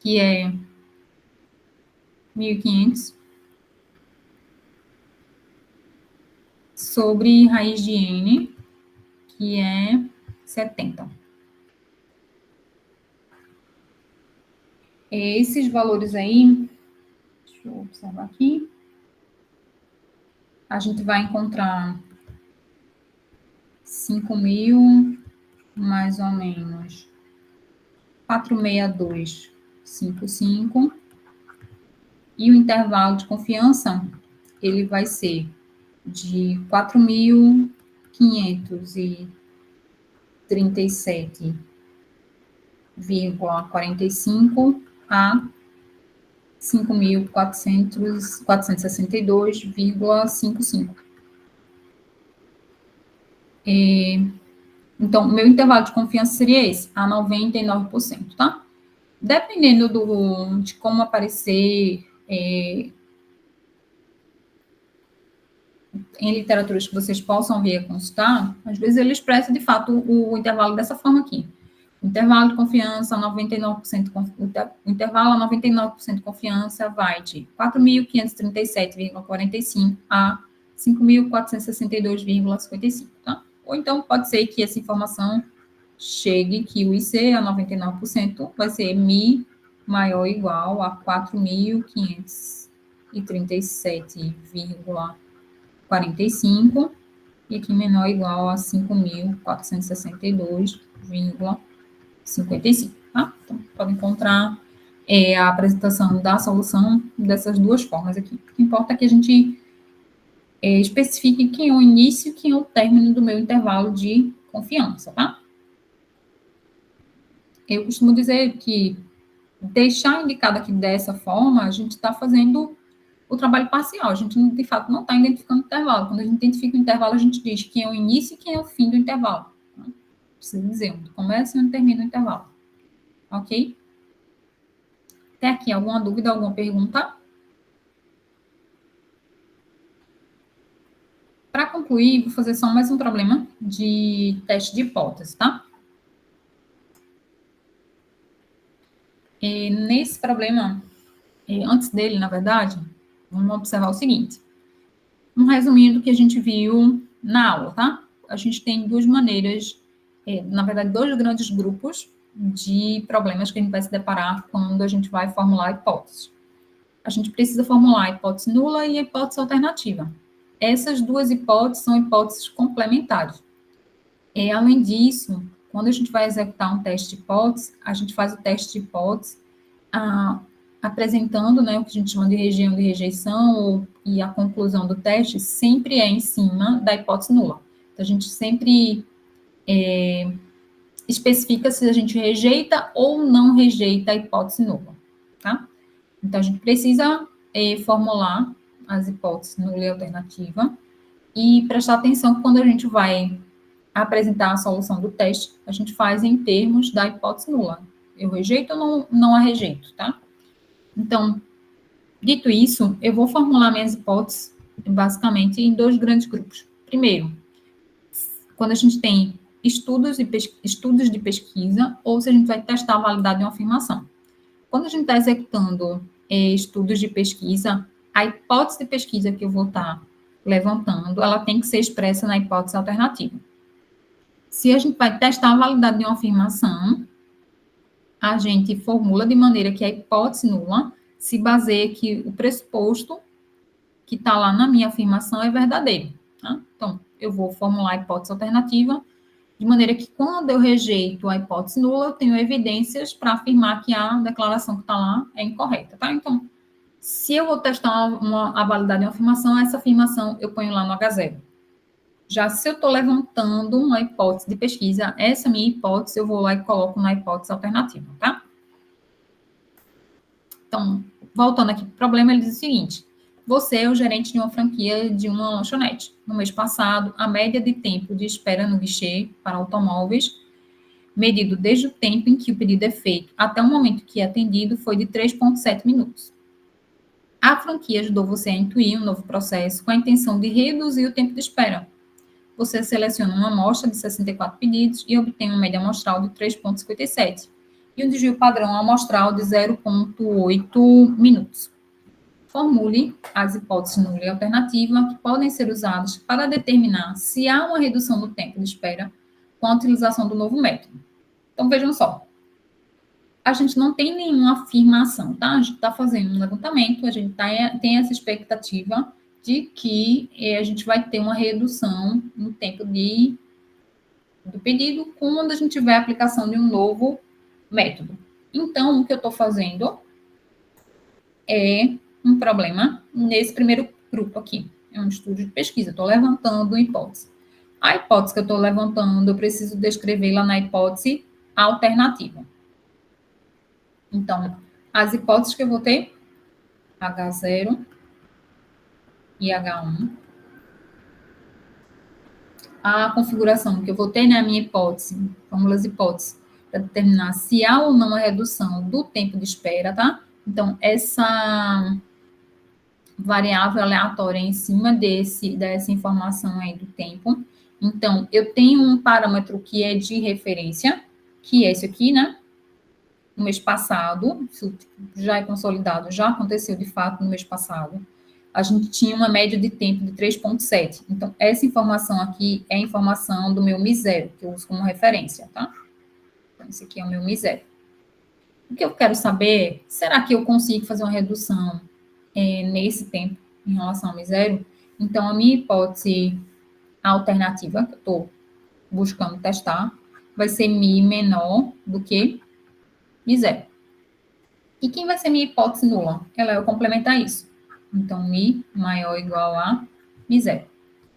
que é 1.500, sobre raiz de n, que é 70. Esses valores aí, deixa eu observar aqui, a gente vai encontrar 5.000, mais ou menos 462,55, e o intervalo de confiança, ele vai ser de 4.537,45 a 5.462,55. Então, meu intervalo de confiança seria esse, a 99%, tá? Dependendo de como aparecer em literaturas que vocês possam vir a consultar, às vezes ele expressa, de fato, o intervalo dessa forma aqui. Intervalo de confiança, 99%, o intervalo a 99% de confiança vai de 4.537,45 a 5.462,55, tá? Ou então pode ser que essa informação chegue que o IC a 99% vai ser Mi maior ou igual a 4.537,45 e aqui menor ou igual a 5.462,55, tá? Então, pode encontrar a apresentação da solução dessas duas formas aqui. O que importa é que a gente especifique quem é o início e quem é o término do meu intervalo de confiança, tá? Eu costumo dizer que deixar indicado aqui dessa forma, a gente está fazendo o trabalho parcial. A gente, de fato, não está identificando o intervalo. Quando a gente identifica o intervalo, a gente diz quem é o início e quem é o fim do intervalo. Precisa dizer onde começa e onde termina o intervalo. Ok? Até aqui, alguma dúvida, alguma pergunta? Para concluir, vou fazer só mais um problema de teste de hipótese, tá? E nesse problema, antes dele, na verdade, vamos observar o seguinte. Um resuminho do que a gente viu na aula, tá? A gente tem duas maneiras, na verdade, dois grandes grupos de problemas que a gente vai se deparar quando a gente vai formular hipóteses. A gente precisa formular a hipótese nula e a hipótese alternativa. Essas duas hipóteses são hipóteses complementares. Além disso, quando a gente vai executar um teste de hipótese, a gente faz o teste de hipótese apresentando, né, o que a gente chama de região de rejeição, e a conclusão do teste sempre é em cima da hipótese nula. Então, a gente sempre especifica se a gente rejeita ou não rejeita a hipótese nula, tá? Então, a gente precisa formular as hipóteses nula e alternativa e prestar atenção que quando a gente vai apresentar a solução do teste, a gente faz em termos da hipótese nula. Eu rejeito ou não a rejeito, tá? Então, dito isso, eu vou formular minhas hipóteses basicamente em dois grandes grupos. Primeiro, quando a gente tem estudos de pesquisa ou se a gente vai testar a validade de uma afirmação. Quando a gente está executando estudos de pesquisa, a hipótese de pesquisa que eu vou estar levantando, ela tem que ser expressa na hipótese alternativa. Se a gente vai testar a validade de uma afirmação, a gente formula de maneira que a hipótese nula se baseia que o pressuposto que está lá na minha afirmação é verdadeiro. Tá? Então, eu vou formular a hipótese alternativa de maneira que quando eu rejeito a hipótese nula, eu tenho evidências para afirmar que a declaração que está lá é incorreta. Tá? Então, se eu vou testar a validade de uma afirmação, essa afirmação eu ponho lá no H0. Já se eu estou levantando uma hipótese de pesquisa, essa minha hipótese eu vou lá e coloco na hipótese alternativa, tá? Então, voltando aqui para o problema, ele diz o seguinte: Você é o gerente de uma franquia de uma lanchonete. No mês passado, a média de tempo de espera no guichê para automóveis, medido desde o tempo em que o pedido é feito até o momento que é atendido, foi de 3,7 minutos. A franquia ajudou você a intuir um novo processo com a intenção de reduzir o tempo de espera. Você seleciona uma amostra de 64 pedidos e obtém uma média amostral de 3,57 e um desvio padrão amostral de 0,8 minutos. Formule as hipóteses nula e alternativa que podem ser usadas para determinar se há uma redução do tempo de espera com a utilização do novo método. Então, vejam só. A gente não tem nenhuma afirmação, tá? A gente está fazendo um levantamento, a gente tem essa expectativa de que a gente vai ter uma redução no tempo do pedido quando a gente tiver a aplicação de um novo método. Então, o que eu estou fazendo é um problema nesse primeiro grupo aqui. É um estudo de pesquisa, estou levantando uma hipótese. A hipótese que eu estou levantando, eu preciso descrevê-la na hipótese alternativa. Então, as hipóteses que eu vou ter, H0 e H1. A configuração que eu vou ter na minha hipótese, fórmulas hipóteses, para determinar se há ou não a redução do tempo de espera, tá? Então, essa variável aleatória em cima dessa informação aí do tempo. Então, eu tenho um parâmetro que é de referência, que é esse aqui, né? No mês passado, isso já é consolidado, já aconteceu de fato no mês passado. A gente tinha uma média de tempo de 3,7. Então, essa informação aqui é a informação do meu MI0, que eu uso como referência, tá? Então, esse aqui é o meu MI0. O que eu quero saber é, será que eu consigo fazer uma redução nesse tempo em relação ao MI0? Então, a minha hipótese alternativa, que eu estou buscando testar, vai ser Mi menor do que Mi0. E quem vai ser minha hipótese nula? Ela é o complementar isso. Então, Mi maior ou igual a Mi0.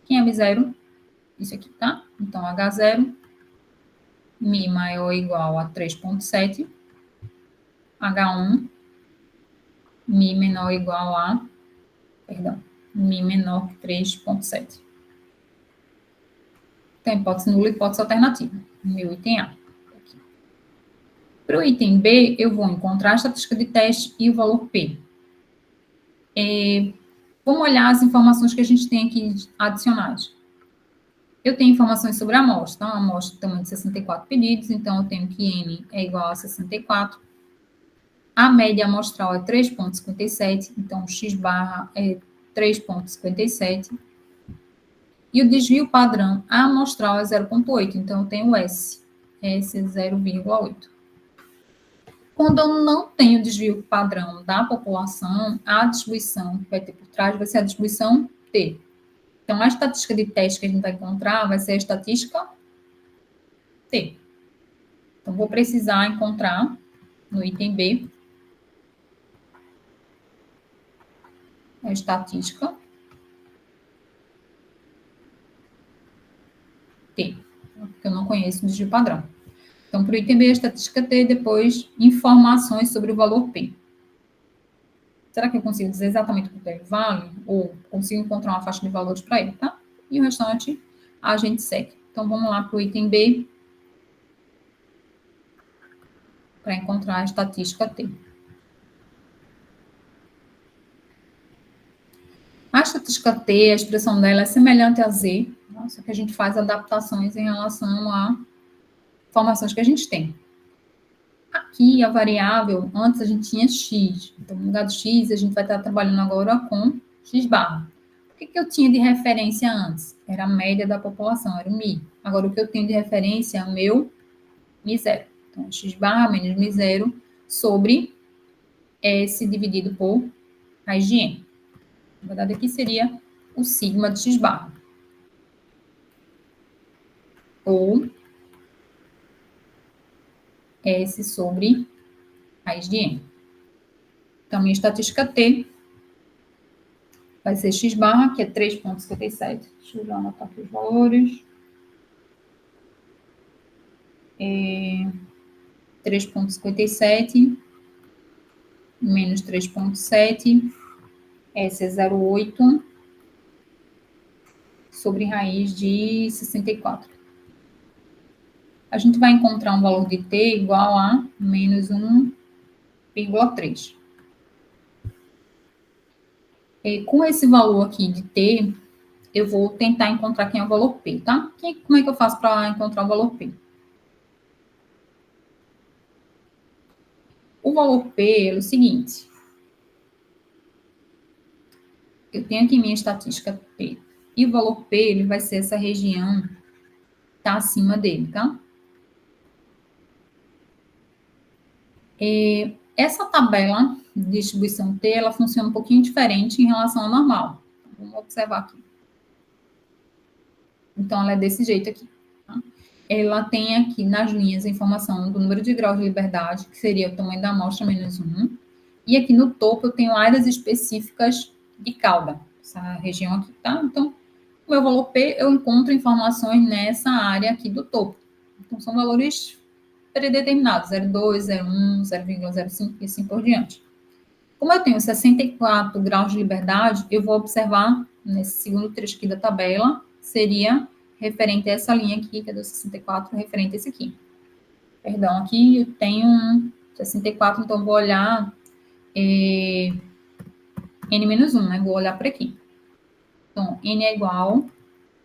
Quem é Mi0? Isso aqui, tá? Então, H0, Mi maior ou igual a 3,7. H1, Mi menor ou igual a, Mi menor que 3,7. Então, hipótese nula e hipótese alternativa. Meu item A. Para o item B, eu vou encontrar a estatística de teste e o valor P. Vamos olhar as informações que a gente tem aqui adicionadas. Eu tenho informações sobre a amostra, tá? A amostra tem tamanho de 64 pedidos, então eu tenho que N é igual a 64. A média amostral é 3,57, então X barra é 3,57. E o desvio padrão amostral é 0,8, então eu tenho S. S é 0,8. Quando eu não tenho desvio padrão da população, a distribuição que vai ter por trás vai ser a distribuição T. Então, a estatística de teste que a gente vai encontrar vai ser a estatística T. Então, vou precisar encontrar no item B a estatística T, porque eu não conheço o desvio padrão. Então, para o item B, a estatística T, depois informações sobre o valor P. Será que eu consigo dizer exatamente quanto ele vale? Ou consigo encontrar uma faixa de valores para ele, tá? E o restante a gente segue. Então, vamos lá para o item B para encontrar a estatística T. A estatística T, a expressão dela é semelhante a Z, só que a gente faz adaptações em relação a informações que a gente tem. Aqui, a variável, antes a gente tinha x. Então, no lugar do x, a gente vai estar trabalhando agora com x barra. O que eu tinha de referência antes? Era a média da população, era o Mi. Agora, o que eu tenho de referência é o meu Mi0. Então, x barra menos Mi0 sobre S dividido por raiz de N. Na verdade, aqui seria o sigma de x barra. Ou S sobre raiz de N. Então, minha estatística T vai ser x barra, que é 3,57. Deixa eu já anotar aqui os valores. 3,57 menos 3,7 S é 0,8 sobre raiz de 64. A gente vai encontrar um valor de t igual a menos 1,3. E com esse valor aqui de t, eu vou tentar encontrar quem é o valor p, tá? Como é que eu faço para encontrar o valor p? O valor p é o seguinte. Eu tenho aqui minha estatística p. E o valor p, ele vai ser essa região que está acima dele, tá? Essa tabela de distribuição T, ela funciona um pouquinho diferente em relação ao normal. Vamos observar aqui. Então, ela é desse jeito aqui. Tá? Ela tem aqui nas linhas a informação do número de graus de liberdade, que seria o tamanho da amostra menos 1. E aqui no topo eu tenho áreas específicas de cauda, essa região aqui, tá? Então, o meu valor P, eu encontro informações nessa área aqui do topo. Então, são valores predeterminados, 0,2, 0,1, 0,05 e assim por diante. Como eu tenho 64 graus de liberdade, eu vou observar nesse segundo trecho aqui da tabela, seria referente a essa linha aqui, que é do 64, referente a esse aqui. Perdão, aqui eu tenho 64, então vou olhar n-1, né? Vou olhar por aqui. Então, n é igual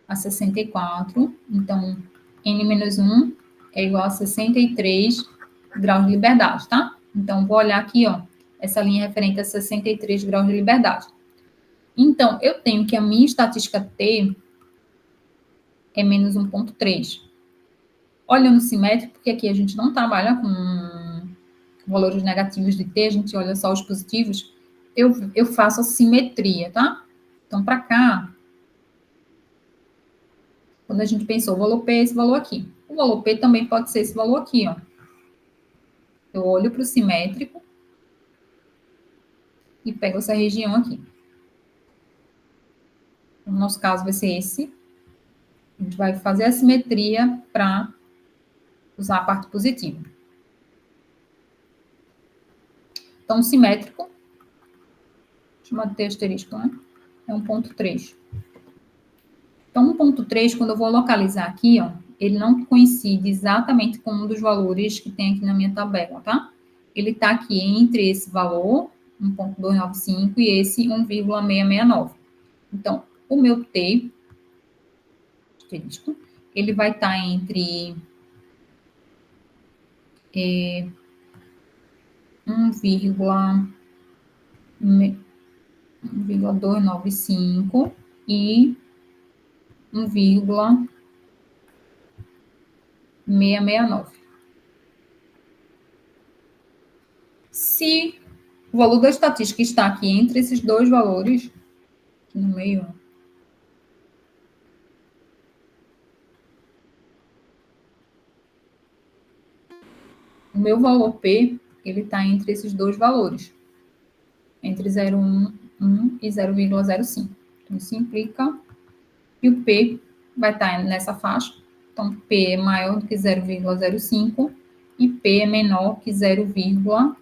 a 64, então n-1 é igual a 63 graus de liberdade, tá? Então, vou olhar aqui, ó, essa linha referente a 63 graus de liberdade. Então, eu tenho que a minha estatística T é menos 1,3. Olhando simétrico, porque aqui a gente não trabalha com valores negativos de T, a gente olha só os positivos, eu faço a simetria, tá? Então, para cá, quando a gente pensou o valor P, é esse valor aqui. O valor P também pode ser esse valor aqui, ó. Eu olho para o simétrico e pego essa região aqui. No nosso caso, vai ser esse. A gente vai fazer a simetria para usar a parte positiva. Então, simétrico, chamado de asterisco, né? É 1,3. Então, 1,3, quando eu vou localizar aqui, ó, ele não coincide exatamente com um dos valores que tem aqui na minha tabela, tá? Ele está aqui entre esse valor, 1,295, e esse 1,669. Então, o meu T, asterisco, ele vai estar entre 1,295 e 1,669. Se o valor da estatística está aqui entre esses dois valores, aqui no meio, o meu valor P, ele está entre esses dois valores, entre 0,1 e 0,05. Então, isso implica que o P vai estar nessa faixa. Então, P é maior do que 0,05 e P é menor que 0,1.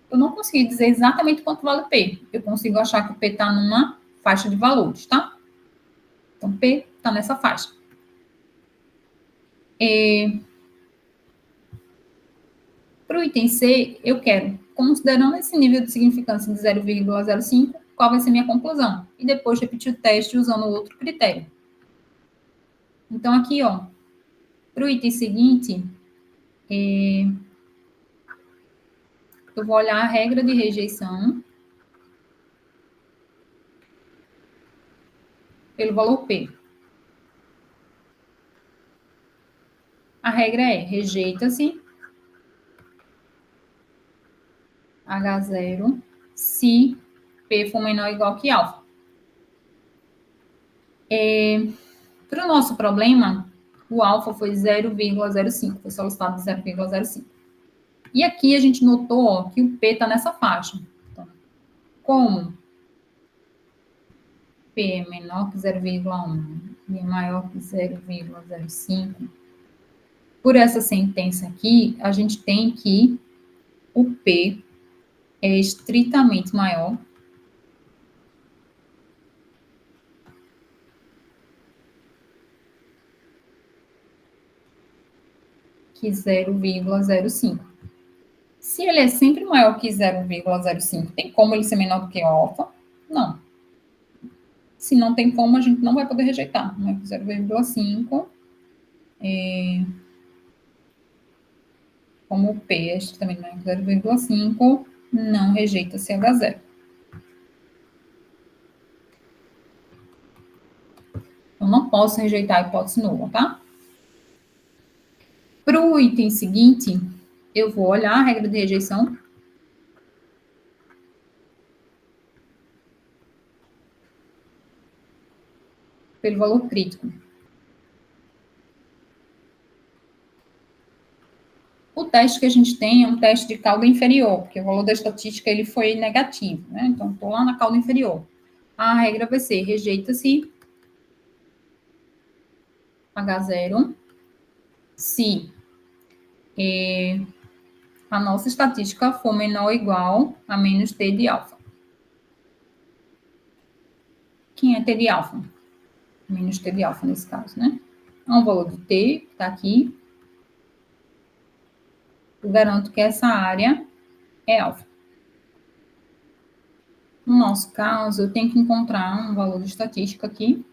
Eu não consegui dizer exatamente quanto vale o P. Eu consigo achar que o P está numa faixa de valores, tá? Então, P está nessa faixa. Para o item C, eu quero, considerando esse nível de significância de 0,05, qual vai ser minha conclusão? E depois repetir o teste usando outro critério. Então, aqui, ó, para o item seguinte, eu vou olhar a regra de rejeição pelo valor P. A regra é, rejeita-se H0 se P for menor ou igual que alfa. Para o nosso problema, o alfa foi 0,05, foi solicitado 0,05. E aqui a gente notou, ó, que o P está nessa faixa. Então, como P é menor que 0,1 e é maior que 0,05, por essa sentença aqui, a gente tem que o P é estritamente maior que 0,05. Se ele é sempre maior que 0,05, tem como ele ser menor do que alfa? Não. Se não tem como, a gente não vai poder rejeitar. 0,5 como o P, este também não é 0,5, não rejeita CH0. Eu não posso rejeitar a hipótese nula, tá? Para o item seguinte, eu vou olhar a regra de rejeição. Pelo valor crítico. O teste que a gente tem é um teste de cauda inferior, porque o valor da estatística ele foi negativo, né? Então, estou lá na cauda inferior. A regra vai ser, rejeita-se H0 se a nossa estatística for menor ou igual a menos T de alfa. Quem é T de alfa? Menos T de alfa nesse caso, né? É um valor de T, que está aqui. Eu garanto que essa área é alfa. No nosso caso, eu tenho que encontrar um valor de estatística aqui,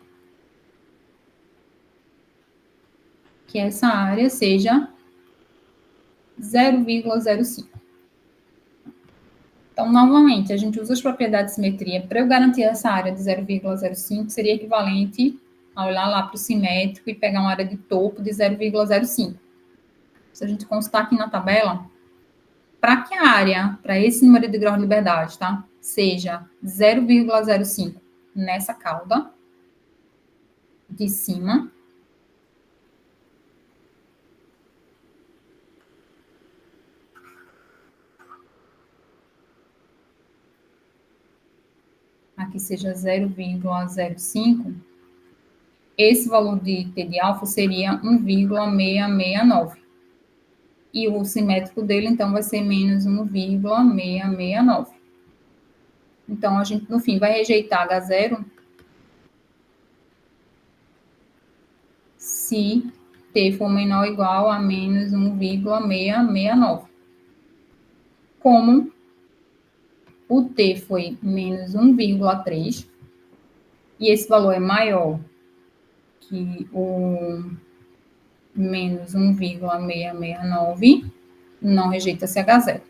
que essa área seja 0,05. Então, novamente, a gente usa as propriedades de simetria para eu garantir essa área de 0,05, seria equivalente a olhar lá para o simétrico e pegar uma área de topo de 0,05. Se a gente constar aqui na tabela, para que a área, para esse número de graus de liberdade, tá, seja 0,05 nessa cauda de cima, aqui seja 0,05, esse valor de T de alfa seria 1,669. E o simétrico dele, então, vai ser menos 1,669. Então, a gente, no fim, vai rejeitar H0 se T for menor ou igual a menos 1,669. Como o T foi menos 1,3 e esse valor é maior que o menos 1,669, não rejeita-se H0.